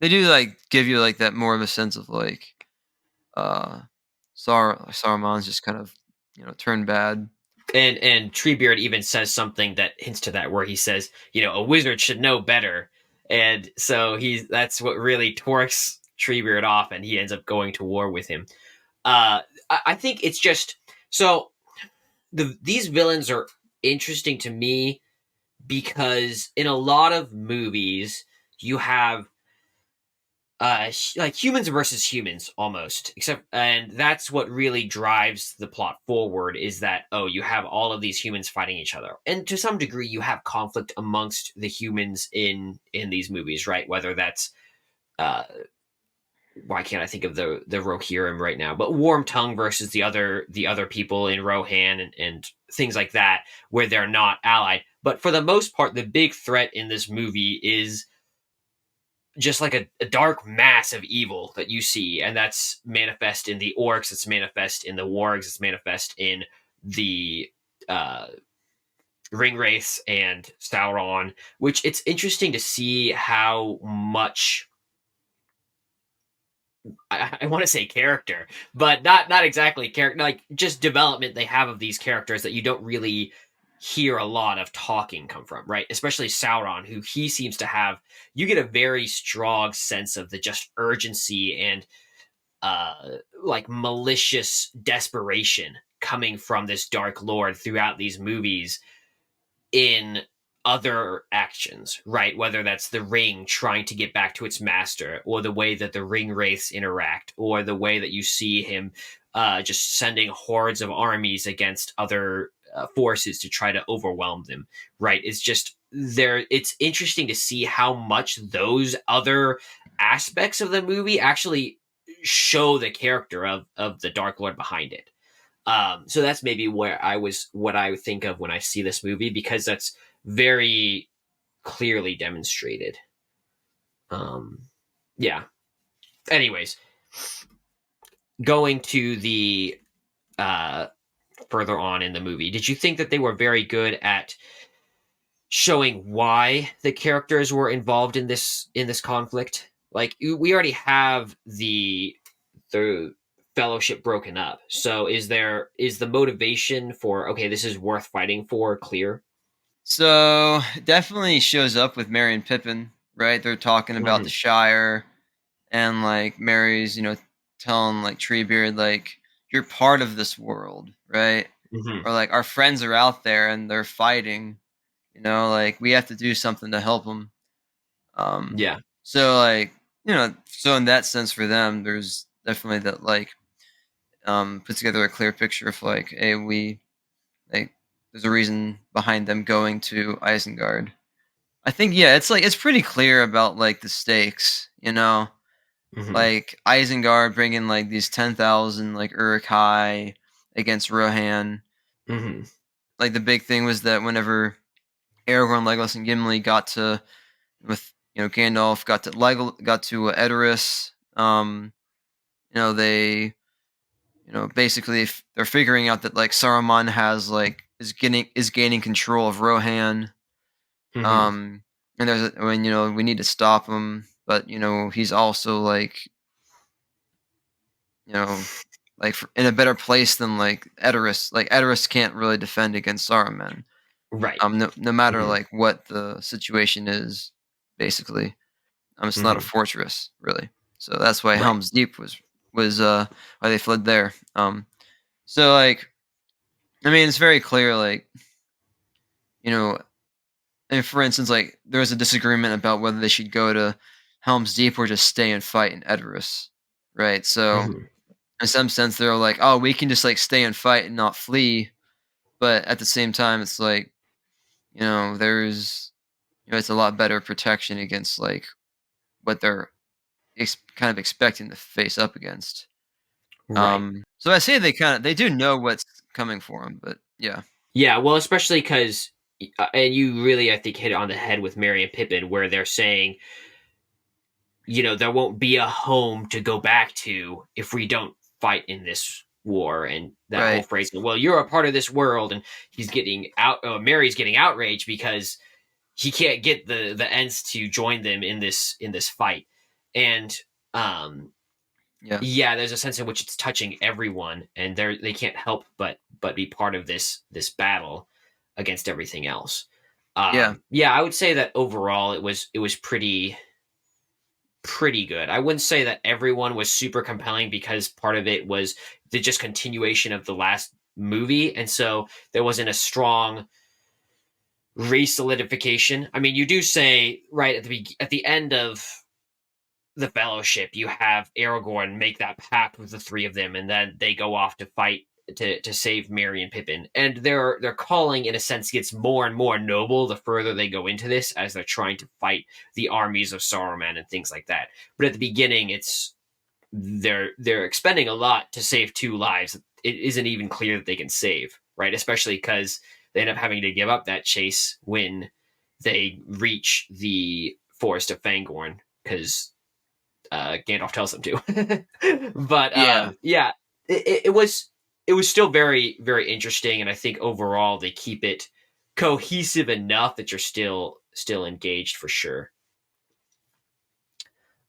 they do, like, give you, like, that more of a sense of, like, uh Saruman's just kind of, turned bad. And Treebeard even says something that hints to that, where he says, a wizard should know better, and so that's what really torques Treebeard off, and he ends up going to war with him. I think it's just so these villains are interesting to me because in a lot of movies you have like humans versus humans almost, except, and that's what really drives the plot forward, is that, oh, you have all of these humans fighting each other, and to some degree you have conflict amongst the humans in these movies, right? Whether that's uh why can't I think of the Rohirrim right now? But Warm Tongue versus the other people in Rohan, and things like that, where they're not allied. But for the most part, the big threat in this movie is just like a dark mass of evil that you see, and that's manifest in the orcs, it's manifest in the wargs, it's manifest in the uh Ringwraiths and Sauron, which it's interesting to see how much I want to say character, but not exactly character, like just development they have of these characters that you don't really hear a lot of talking come from, right? Especially Sauron, who he seems to have. You get a very strong sense of the just urgency and like malicious desperation coming from this Dark Lord throughout these movies in other actions, right? Whether that's the ring trying to get back to its master, or the way that the ring wraiths interact, or the way that you see him just sending hordes of armies against other forces to try to overwhelm them, right? It's just there. It's interesting to see how much those other aspects of the movie actually show the character of the Dark Lord behind it. So that's maybe what I would think of when I see this movie, because that's very clearly demonstrated. Um, yeah. Anyways, going to the uh, further on in the movie, did you think that they were very good at showing why the characters were involved in this conflict? Like, we already have the fellowship broken up. So is the motivation for, okay, this is worth fighting for, clear? So, it definitely shows up with Merry and Pippin, right? They're talking about the Hmm. Shire, and, like, Mary's, telling, like, Treebeard, like, "You're part of this world," right? Hmm. Or, like, "Our friends are out there and they're fighting, like, we have to do something to help them." Um, Yeah. so, like, so in that sense for them, there's definitely that, like, puts together a clear picture of, like, hey, like, there's a reason behind them going to Isengard. I think, yeah, it's pretty clear about, like, the stakes. Hmm. Like, Isengard bringing, like, these 10,000, like, Uruk-hai against Rohan. Hmm. Like, the big thing was that whenever Aragorn, Legolas, and Gimli got to with Gandalf got to Edoras. They basically they're figuring out that like Saruman has like is gaining control of Rohan. Hmm. Um, and when we need to stop him, but he's also you know in a better place than like Edoras. Like Edoras can't really defend against Saruman. Right. No matter Hmm. like what the situation is, basically. It's not a Hmm. fortress, really. So that's why Right. Helm's Deep was why they fled there. So like I mean, it's very clear, like you know, and for instance, like there was a disagreement about whether they should go to Helm's Deep or just stay and fight in Edoras, right? So Hmm. in some sense, they're like, oh, we can just like stay and fight and not flee, but at the same time, it's like there's it's a lot better protection against like what they're kind of expecting to face up against. Right. So I say they do know what's coming for them, but yeah, Yeah, well, especially because, and you really, I think, hit it on the head with Merry and Pippin, where they're saying, there won't be a home to go back to if we don't fight in this war. And that whole right, phrase, well, you're a part of this world, and he's getting out. Mary's getting outraged because he can't get the Ents to join them in this fight, and um, yeah, yeah, there's a sense in which it's touching everyone, and they can't help but be part of this battle against everything else. yeah, Yeah, I would say that overall it was pretty good. I wouldn't say that everyone was super compelling because part of it was the just continuation of the last movie, and so there wasn't a strong re-solidification. I mean, you do say right at the end of the Fellowship, you have Aragorn make that pact with the three of them, and then they go off to fight to save Merry and Pippin. And their calling, in a sense, gets more and more noble the further they go into this, as they're trying to fight the armies of Sauroman and things like that. But at the beginning, it's they're expending a lot to save two lives. It isn't even clear that they can save, right? Especially because they end up having to give up that chase when they reach the forest of Fangorn because Gandalf tells them to. But yeah, yeah, it was still very very interesting, and I think overall they keep it cohesive enough that you're still engaged for sure.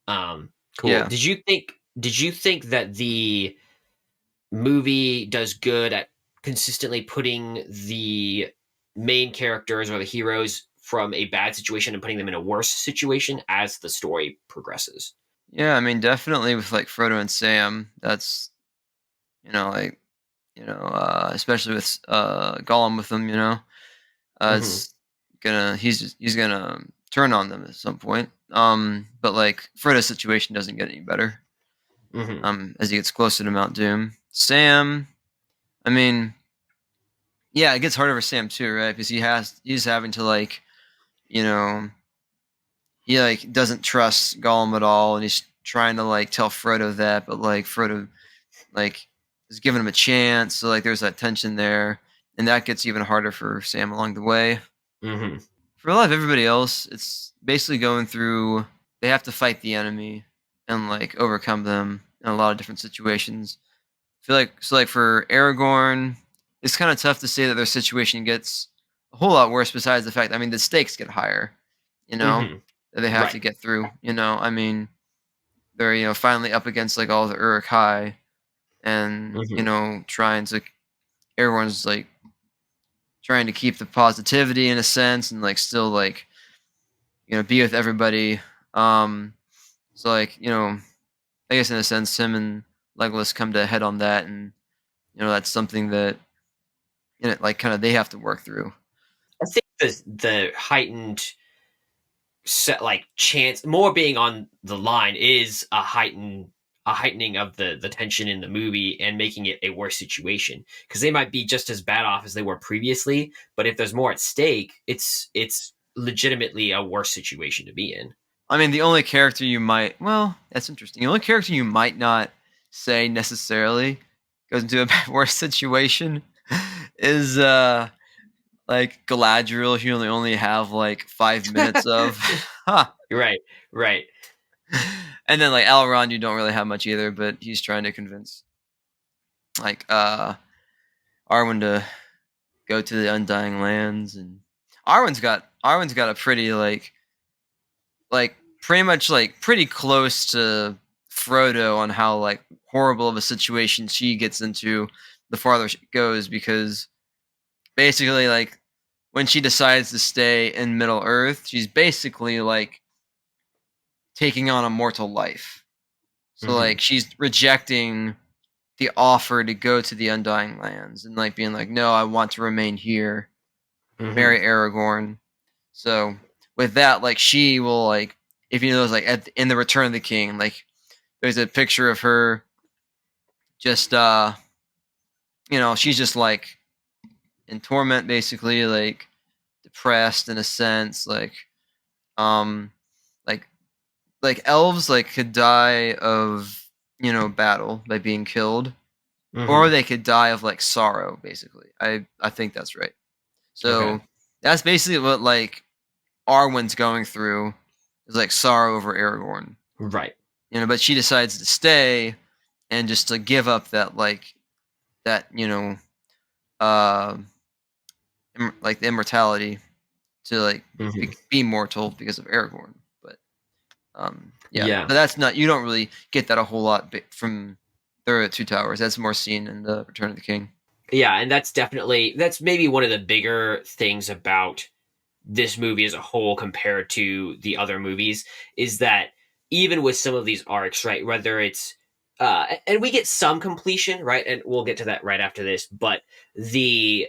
Cool. yeah, Did you think that the movie does good at consistently putting the main characters or the heroes from a bad situation and putting them in a worse situation as the story progresses? yeah. I mean, definitely with like Frodo and Sam, that's like especially with Gollum with them, Hmm. it's he's gonna turn on them at some point. But like Frodo's situation doesn't get any better. Hmm. As he gets closer to Mount Doom. Sam, I mean, yeah, it gets harder for Sam too, right? Because he's having to like, you know, he like doesn't trust Gollum at all, and he's trying to like tell Frodo that, but like Frodo like is giving him a chance, so like there's that tension there, and that gets even harder for Sam along the way. Hmm. For a lot of everybody else, it's basically going through. They have to fight the enemy and like overcome them in a lot of different situations. I feel like so like for Aragorn, it's kind of tough to say that their situation gets a whole lot worse. Besides the fact, I mean, the stakes get higher, Hmm. that they have to Right. get through. I mean, they're finally up against like all the Uruk High, and Hmm. trying to everyone's like trying to keep the positivity in a sense, and like still like be with everybody. Um, so like I guess in a sense, him and Legolas come to a head on that, and that's something that like kind of they have to work through. I think the heightened set like chance more being on the line is a heightening of the tension in the movie and making it a worse situation because they might be just as bad off as they were previously, but if there's more at stake, it's legitimately a worse situation to be in. I mean, the only character you might well, that's interesting. The only character you might not say necessarily goes into a worse situation is like Galadriel, you only have like 5 minutes of. Huh. Right, right. And then like Elrond, you don't really have much either, but he's trying to convince like Arwen to go to the Undying Lands, and Arwen's got a pretty like pretty much like pretty close to Frodo on how like horrible of a situation she gets into the farther she goes, because basically like when she decides to stay in Middle Earth, she's basically like taking on a mortal life. So Hmm. like she's rejecting the offer to go to the Undying Lands and like being like, no, I want to remain here, Hmm. marry Aragorn. So with that, like she will like, if you know, like in the Return of the King, like there's a picture of her just she's just like in torment, basically like depressed in a sense, um like like elves like could die of battle by being killed, or Hmm. they could die of like sorrow, basically. I think that's right. Okay. So that's basically what like Arwen's going through, is like sorrow over Aragorn. Right. But she decides to stay and just to give up that like that uh like the immortality to like Hmm. be mortal because of Aragorn. But yeah, Yeah. but that's not, you don't really get that a whole lot from the Two Towers. That's more seen in the Return of the King. Yeah, and that's maybe one of the bigger things about this movie as a whole compared to the other movies is that even with some of these arcs, right, whether it's and we get some completion, right, and we'll get to that right after this, but the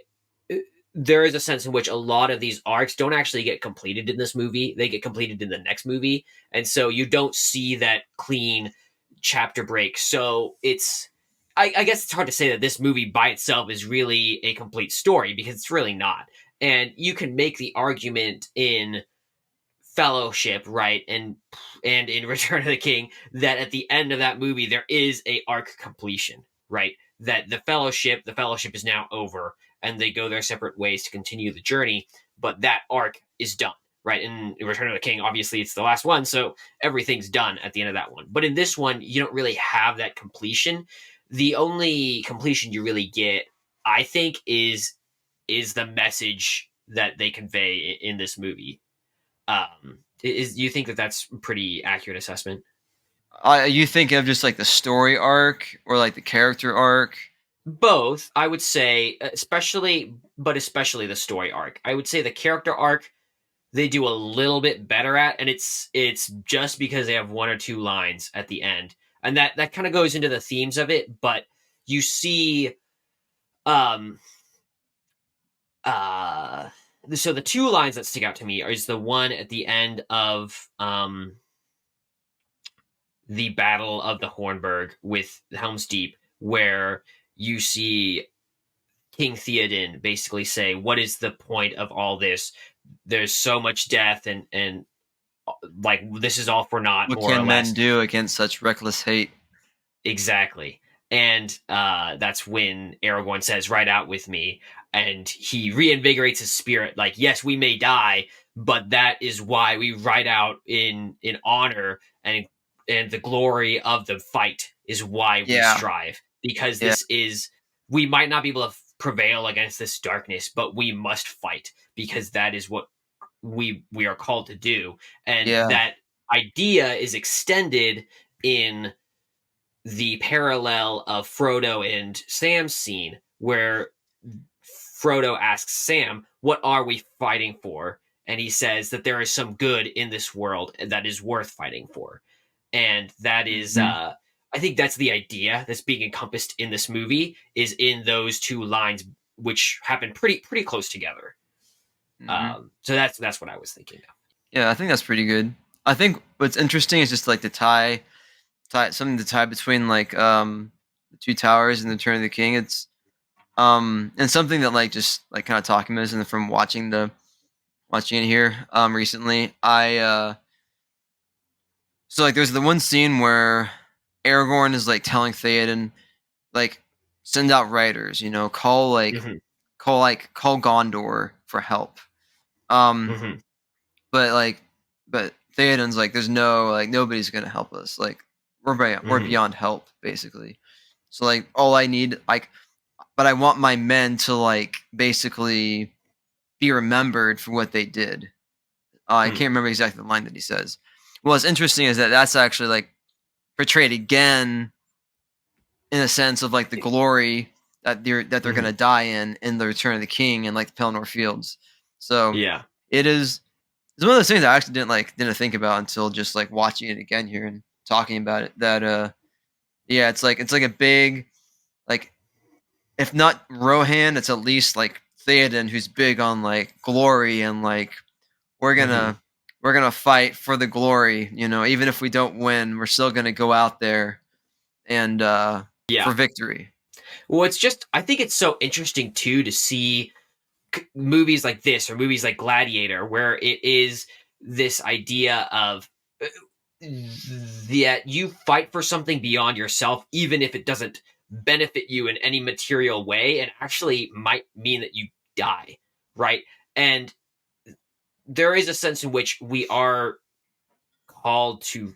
there is a sense in which a lot of these arcs don't actually get completed in this movie. They get completed in the next movie. And so you don't see that clean chapter break. So I guess it's hard to say that this movie by itself is really a complete story because it's really not. And you can make the argument in Fellowship, right, and in Return of the King that at the end of that movie there is a arc completion, right? That the Fellowship is now over, and they go their separate ways to continue the journey, but that arc is done, right? In Return of the King, obviously it's the last one, so everything's done at the end of that one. But in this one, you don't really have that completion. The only completion you really get, I think, is the message that they convey in this movie. Do you think that that's a pretty accurate assessment? You think of just like the story arc or like the character arc? Both, I would say, especially the story arc. I would say the character arc they do a little bit better at, and it's just because they have one or two lines at the end, and that kind of goes into the themes of it. But you see, um, uh, so the two lines that stick out to me is the one at the end of the Battle of the Hornburg with Helm's Deep, where you see King Theoden basically say, "What is the point of all this? There's so much death, and like this is all for naught, What more or can men less." do against such reckless hate? Exactly. And that's when Aragorn says, "Ride out with me." And he reinvigorates his spirit. Like, yes, we may die, but that is why we ride out in honor and the glory of the fight is why we Yeah, strive. Because yeah, this is we might not be able to prevail against this darkness, but we must fight because that is what we are called to do. And yeah. that idea is extended in the parallel of Frodo and Sam's scene, where Frodo asks Sam, "What are we fighting for?" And he says that there is some good in this world that is worth fighting for. And that is, Hmm. I think that's the idea that's being encompassed in this movie, is in those two lines, which happen pretty close together. Hmm. So that's what I was thinking of. Yeah, I think that's pretty good. I think what's interesting is just like the tie something to tie between like the Two Towers and the Return of the King. It's and something that like just like kind of talking about this and from watching it here recently. I So like there's the one scene where Aragorn is like telling Theoden like send out riders, call Hmm. call Gondor for help. Um, Hmm. but like, but Theoden's like, there's no like nobody's gonna help us. Like we're Hmm. beyond help basically. So like all I need like, but I want my men to like basically be remembered for what they did. I Mm. can't remember exactly the line that he says. What's interesting is that that's actually like portrayed again in a sense of like the glory that they're Hmm. gonna die in the Return of the King and like the Pelennor Fields. So Yeah. it is it's one of those things I actually didn't think about until just like watching it again here and talking about it. That yeah, it's like a big like if not Rohan, it's at least like Theoden who's big on like glory and like we're Hmm. gonna we're gonna fight for the glory, you know, even if we don't win, we're still gonna go out there and Yeah. for victory. Well, it's just I think it's so interesting too to see movies like this or movies like Gladiator, where it is this idea of that you fight for something beyond yourself, even if it doesn't benefit you in any material way, and actually might mean that you die, right? And there is a sense in which we are called to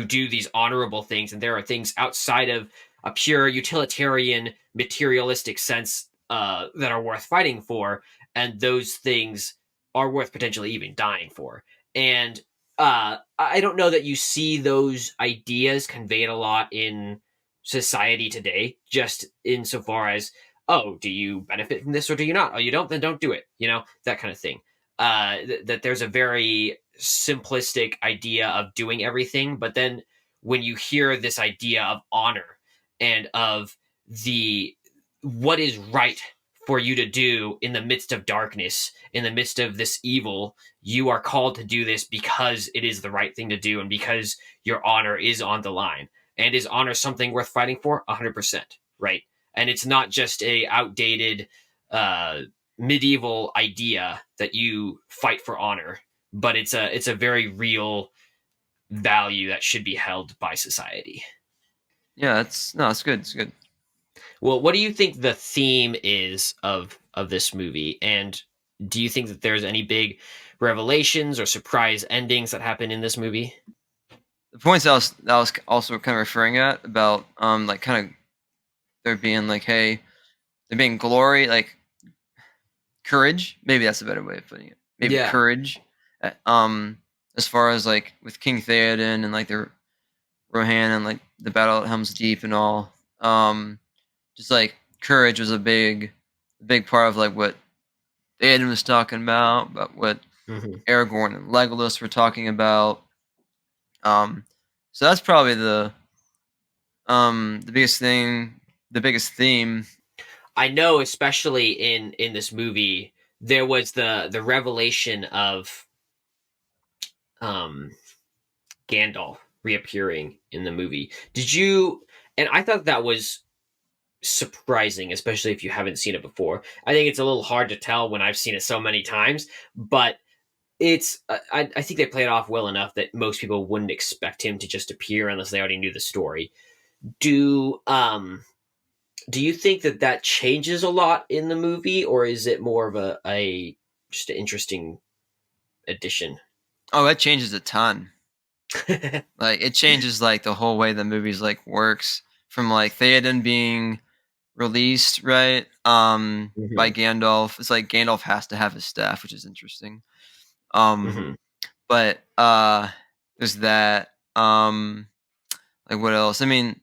do these honorable things, and there are things outside of a pure utilitarian materialistic sense that are worth fighting for, and those things are worth potentially even dying for. And I don't know that you see those ideas conveyed a lot in society today, just insofar as, oh, do you benefit from this or do you not? Oh, you don't, then don't do it, that kind of thing. That there's a very simplistic idea of doing everything, but then when you hear this idea of honor and of the what is right for you to do in the midst of darkness, in the midst of this evil, you are called to do this because it is the right thing to do and because your honor is on the line. And is honor something worth fighting for? 100%, right? And it's not just a outdated uh medieval idea that you fight for honor, but it's a very real value that should be held by society. Yeah, that's no, it's good. It's good. Well, what do you think the theme is of this movie, and do you think that there's any big revelations or surprise endings that happen in this movie? The points I was also kind of referring at about like kind of there being like hey there being glory like courage, maybe that's a better way of putting it, maybe Yeah. courage, as far as like with King Theoden and like the Rohan and like the battle at Helm's Deep and all, just like courage was a big part of like what Theoden was talking about what Hmm. Aragorn and Legolas were talking about. um so that's probably the biggest thing, the biggest theme. I know, especially in this movie, there was the revelation of um Gandalf reappearing in the movie. Did you? And I thought that was surprising, especially if you haven't seen it before. I think it's a little hard to tell when I've seen it so many times, but I think they played it off well enough that most people wouldn't expect him to just appear unless they already knew the story. Do do you think that that changes a lot in the movie, or is it more of a just an interesting addition? Oh, that changes a ton. Like it changes like the whole way the movies like works from like Theoden being released, right? By Hmm. Gandalf. It's like Gandalf has to have his staff, which is interesting. Um, Hmm. but there's that. Like what else? I mean,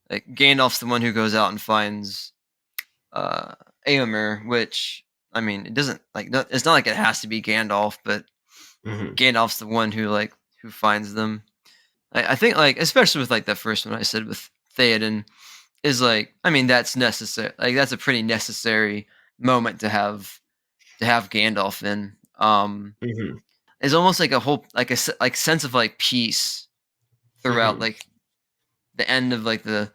like Gandalf's the one who goes out and finds Éomer, which I mean, it doesn't like it's not like it has to be Gandalf, but Hmm. Gandalf's the one who finds them. I think like especially with like the first one I said with Theoden is like I mean that's necessary. Like that's a pretty necessary moment to have Gandalf in. Hmm. It's almost like a whole like like sense of like peace throughout Hmm. like the end of like the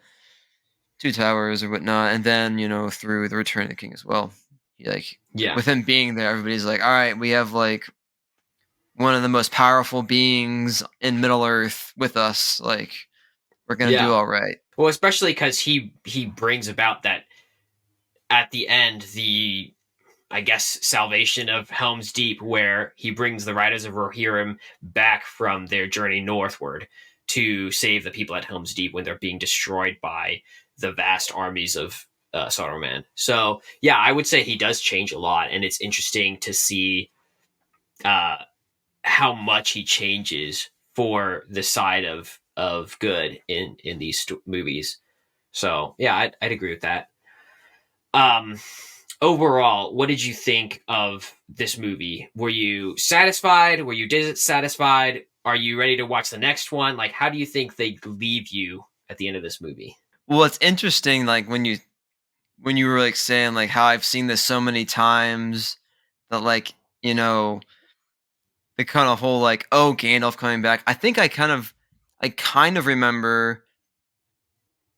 Two Towers or whatnot, and then through the Return of the King as well. Like Yeah. with him being there, everybody's like, all right, we have like one of the most powerful beings in Middle Earth with us. Like we're gonna do Yeah. all right. Well, especially because he brings about that at the end, the I guess, salvation of Helm's Deep, where he brings the Riders of Rohirrim back from their journey northward to save the people at Helm's Deep when they're being destroyed by the vast armies of Sauroman. So yeah, I would say he does change a lot, and it's interesting to see uh, how much he changes for the side of good in these movies. So yeah, I'd agree with that. Um, Overall, what did you think of this movie? Were you satisfied? Were you dissatisfied? Are you ready to watch the next one? Like, how do you think they leave you at the end of this movie? Well, it's interesting, like when you were like saying like how I've seen this so many times that like the kind of whole like oh Gandalf coming back. I think I kind of remember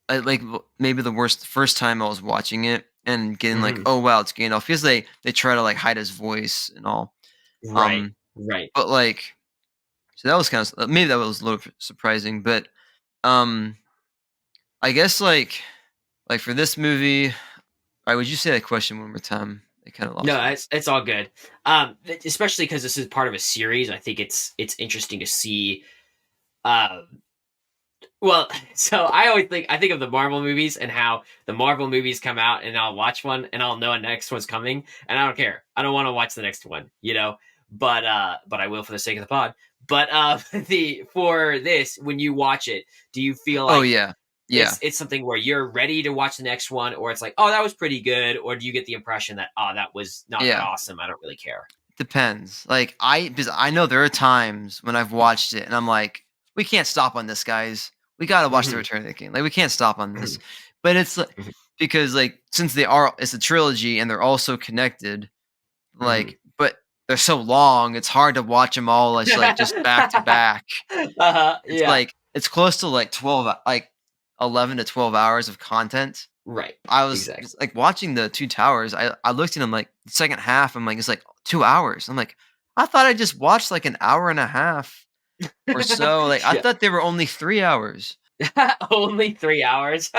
like maybe the worst first time I was watching it and getting like Mm-hmm. oh wow it's Gandalf because they try to like hide his voice and all. Right, Um, right. but like so that was kind of maybe that was a little surprising, but um, I guess like for this movie, all right, would you say that question one more time? I kind of lost No, me. it's all good. Especially because this is part of a series. I think it's interesting to see. Uh, well, so I think of the Marvel movies and how the Marvel movies come out, and I'll watch one and I'll know a next one's coming, and I don't care. I don't want to watch the next one, you know. But I will for the sake of the pod. But the for this, when you watch it, do you feel Oh like yeah, yeah, it's something where you're ready to watch the next one, or it's like, oh, that was pretty good, or do you get the impression that oh, that was not that yeah. awesome? I don't really care. Depends. Like because I know there are times when I've watched it and I'm like, we can't stop on this, guys. We got to watch the Hmm. Return of the King. Like we can't stop on this. But it's like because like since it's a trilogy and they're all so connected, Hmm. like but they're so long, it's hard to watch them all like just back to back. It's Yeah. like it's close to like 12 like 11 to 12 hours of content. Right. I was Exactly. just, like watching the Two Towers. I looked at them like the second half. I'm like, it's like 2 hours. I'm like, I thought I just watched like an hour and a half or so. Like I Yeah. thought they were only 3 hours. Only 3 hours.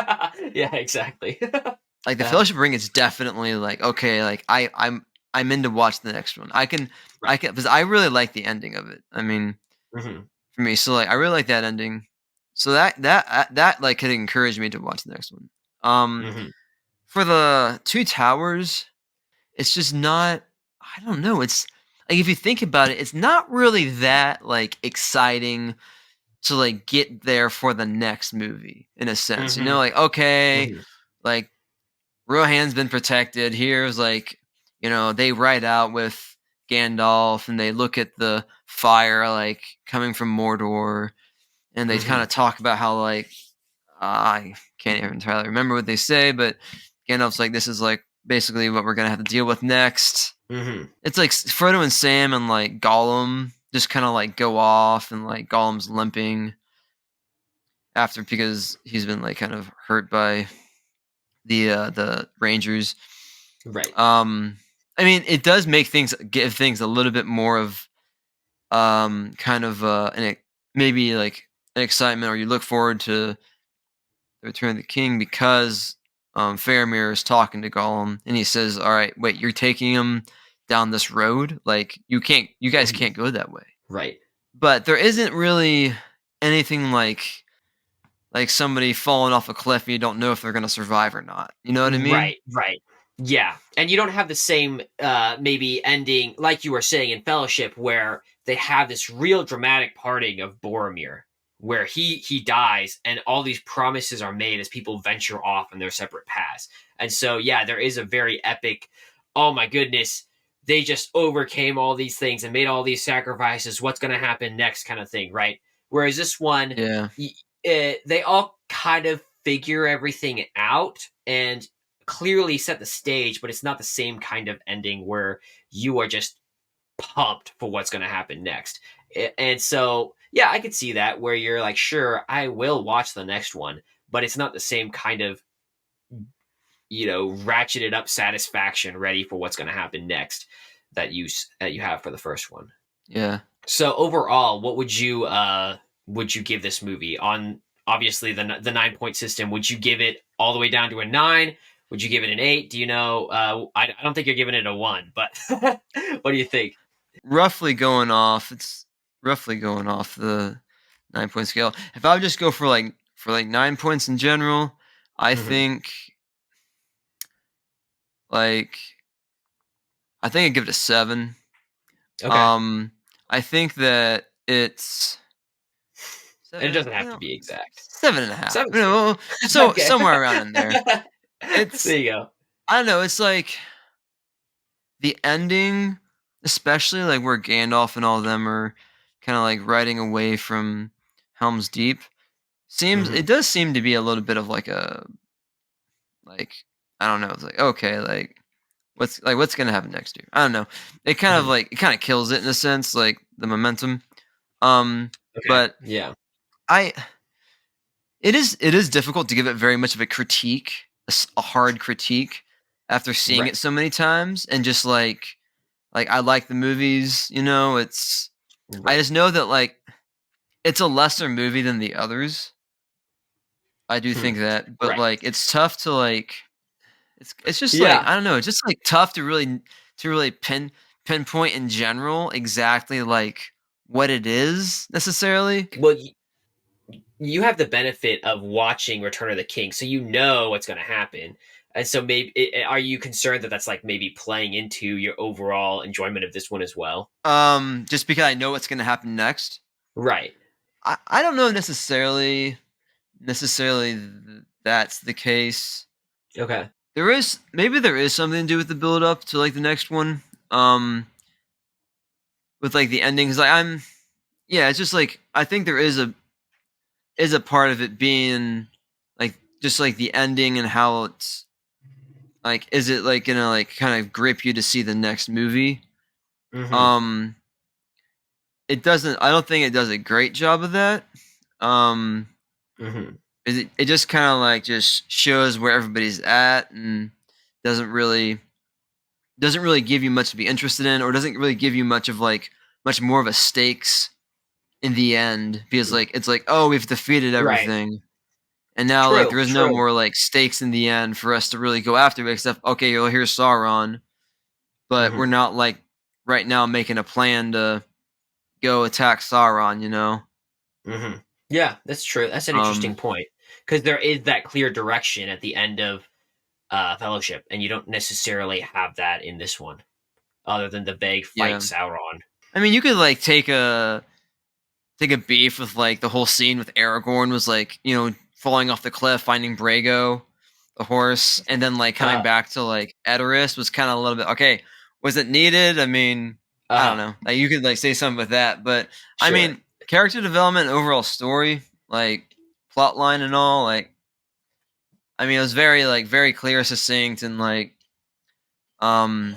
Yeah, exactly. Like the Uh, Fellowship Ring is definitely like okay. Like I'm in to watch the next one. I right. can because I really like the ending of it. I mean, Hmm. for me, so like I really like that ending. So that like could encourage me to watch the next one. Um, Hmm. for the Two Towers, it's just not I don't know, it's like, if you think about it, it's not really that, like, exciting to, like, get there for the next movie, in a sense, Hmm. like, okay, Hmm. like, Rohan's been protected, here's, like, they ride out with Gandalf, and they look at the fire, like, coming from Mordor, and they Hmm. kinda talk about how, like, I can't even entirely remember what they say, but Gandalf's like, "This is, like, basically what we're gonna have to deal with next." Hmm. It's like Frodo and Sam and like Gollum just kind of like go off, and like Gollum's limping after because he's been like kind of hurt by the Rangers. Right. Um, I mean, it does make things give things a little bit more of kind of maybe like an excitement, or you look forward to the Return of the King because Faramir is talking to Gollum and he says, "All right, wait, you're taking him down this road? Like you guys Hmm. can't go that way." Right. But there isn't really anything like somebody falling off a cliff and you don't know if they're gonna survive or not. You know what I mean? Right. Right. Yeah. And you don't have the same maybe ending like you were saying in Fellowship where they have this real dramatic parting of Boromir where he dies and all these promises are made as people venture off in their separate paths. And so yeah, there is a very epic, oh my goodness, they just overcame all these things and made all these sacrifices. What's going to happen next kind of thing, right? Whereas this one Yeah. they all kind of figure everything out and clearly set the stage, but it's not the same kind of ending where you are just pumped for what's going to happen next. And so, yeah, I could see that where you're like, sure, I will watch the next one, but it's not the same kind of, ratcheted up satisfaction ready for what's going to happen next that you have for the first one. Yeah. So overall, what would you give this movie on obviously the 9 point system? Would you give it all the way down to a 9? Would you give it an 8? Do you know? I don't think you're giving it a 1, but what do you think? Roughly going off, it's roughly going off the 9-point scale. If I would just go for 9 points in general, I Hmm. think like I'd give it a 7. Okay. Um, I think that it's And it seven. doesn't have to Well, be exact. 7.5. Seven's good. So Okay. somewhere around in there. There It's you go. I don't know. It's like the ending, especially like where Gandalf and all of them are kind of like riding away from Helm's Deep. Hmm. It does seem to be a little bit of like a like I don't know. It's like okay, what's gonna happen next year? I don't know. Hmm. It kind of kills it in a sense, like the momentum. Um, Okay. but Yeah. I it is difficult to give it very much of a critique, a hard critique after seeing it Right. so many times and just like I like the movies, you know, I Right. just know that like it's a lesser movie than the others. I do Hmm. think that, but Right. like it's tough to like it's just like Yeah. I don't know, it's just like tough to really pinpoint in general exactly like what it is necessarily. Well, you have the benefit of watching Return of the King, so you know what's going to happen. And so are you concerned that that's like maybe playing into your overall enjoyment of this one as well? Just because I know what's gonna happen next. Right. I don't know necessarily that's the case. Okay. There is something to do with the build up to like the next one. Um, with like the endings, like yeah, it's just like I think there is a part of it being like just like the ending and how it's like is it like gonna like kind of grip you to see the next movie. Hmm. Um, it doesn't. I don't think it does a great job of that. Um, Hmm. it just kind of like just shows where everybody's at and doesn't really doesn't really give you much to be interested in or doesn't really give you much of like much more of a stakes in the end because like it's like oh we've defeated Right. everything and now like True. there is no True. more like stakes in the end for us to really go after it except okay well here's Sauron but we're Hmm. not like right now making a plan to go attack Sauron, you know. Hmm. Yeah, that's true. That's an interesting um point because there is that clear direction at the end of Fellowship, and you don't necessarily have that in this one, other than the vague fight yeah, Sauron. I mean you could like take a beef with like the whole scene with Aragorn was like, you know, falling off the cliff, finding Brago, the horse, and then like coming Uh back to like Edoras was kind of a little bit okay. Was it needed? I mean, I don't huh. know. Like you could like say something with that, but I Sure. mean, character development, overall story, like plot line and all, like I mean, it was very clear, succinct, and like um,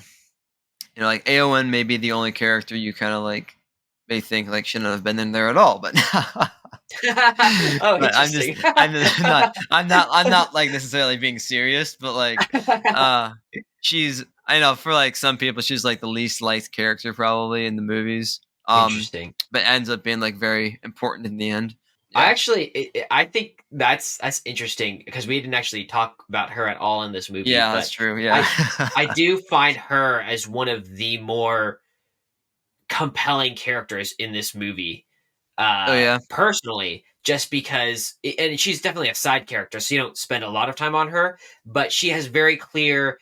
you know, like Eowyn may be the only character you kind of like may think like shouldn't have been in there at all, but Oh, but interesting. I'm not like necessarily being serious, but like uh she's I know for like some people she's like the least liked character probably in the movies. Interesting. But ends up being like very important in the end. I Yeah. actually, I think that's interesting because we didn't actually talk about her at all in this movie, Yeah, that's but true. Yeah. I I do find her as one of the more compelling characters in this movie. Oh yeah. Personally, just because, and she's definitely a side character, so you don't spend a lot of time on her, but she has very clear,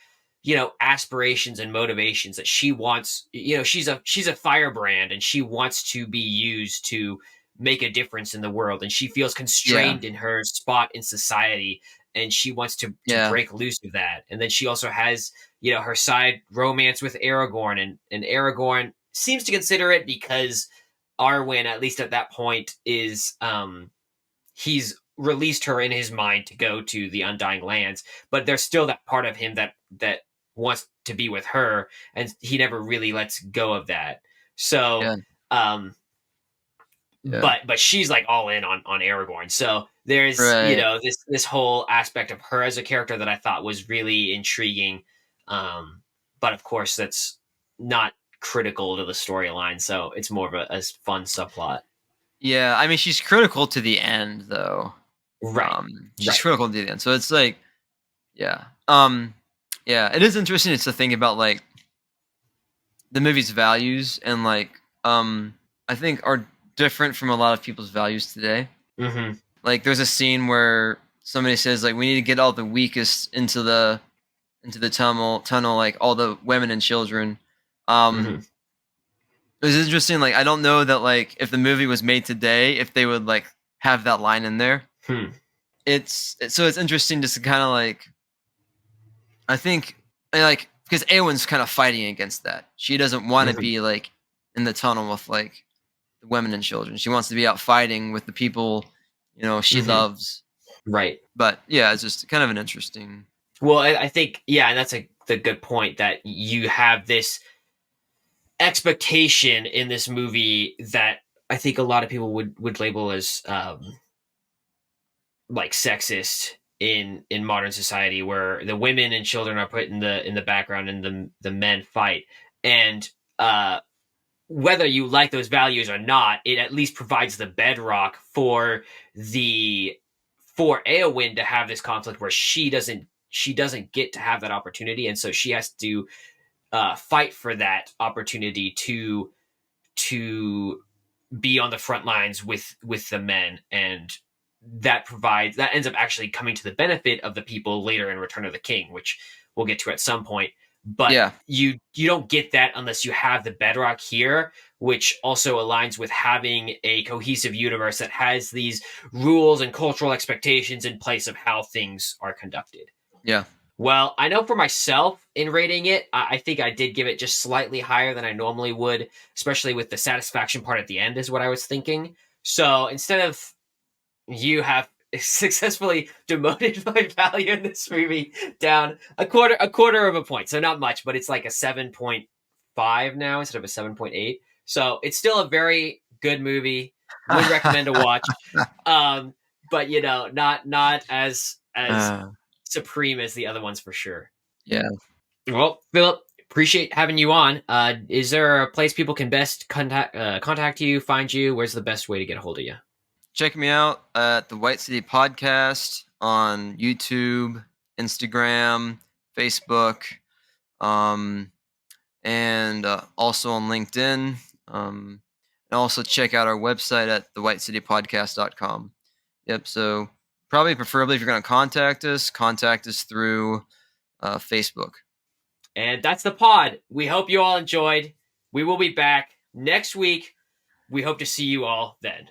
aspirations and motivations that she wants. She's a firebrand, and she wants to be used to make a difference in the world, and she feels Yeah. constrained in her spot in society, and she wants to Yeah. break loose of that. And then she also has, her side romance with Aragorn, and Aragorn seems to consider it because Arwen, at least at that point, is he's released her in his mind to go to the Undying Lands, but there's still that part of him that wants to be with her, and he never really lets go of that. So, Yeah. um, Yeah. but she's like all in on Aragorn. So there's Right. this whole aspect of her as a character that I thought was really intriguing. But of course, that's not critical to the storyline, so it's more of a fun subplot. Yeah. I mean, she's critical to the end, though. Right. She's Right. critical to the end, so it's like Yeah. Yeah, it is interesting to think about like the movie's values and like I think are different from a lot of people's values today. Mm-hmm. Like there's a scene where somebody says like we need to get all the weakest into the tunnel like all the women and children. Mm-hmm. It was interesting, like I don't know that like if the movie was made today, if they would like have that line in there. Hmm. It's interesting just to kind of like I think like because Eowyn's kind of fighting against that. She doesn't want to Mm-hmm. be like in the tunnel with like the women and children. She wants to be out fighting with the people, she Mm-hmm. loves. Right. But yeah, it's just kind of an interesting. Well, I think, yeah, and that's the good point that you have this expectation in this movie that I think a lot of people would label as like sexist in modern society, where the women and children are put in the background and the men fight. And whether you like those values or not, it at least provides the bedrock the for Eowyn to have this conflict where she doesn't get to have that opportunity, and so she has to fight for that opportunity to be on the front lines with the men, and that ends up actually coming to the benefit of the people later in Return of the King, which we'll get to at some point. But Yeah, you don't get that unless you have the bedrock here, which also aligns with having a cohesive universe that has these rules and cultural expectations in place of how things are conducted. yeah. Well, I know for myself in rating it, I think I did give it just slightly higher than I normally would, especially with the satisfaction part at the end, is what I was thinking. So instead of you have successfully demoted my value in this movie down a quarter of a point. So not much, but it's like a 7.5 now instead of a 7.8. So it's still a very good movie. Would recommend to watch. Um, but not as uh, supreme as the other ones for sure. yeah. Well, Philip, appreciate having you on. Is there a place people can best contact you, find you? Where's the best way to get a hold of you? Check me out at the White City Podcast on YouTube, Instagram, Facebook, um, and also on LinkedIn. And also check out our website at thewhitecitypodcast.com. Yep. So probably preferably if you're going to contact us through Facebook. And that's the pod. We hope you all enjoyed. We will be back next week. We hope to see you all then.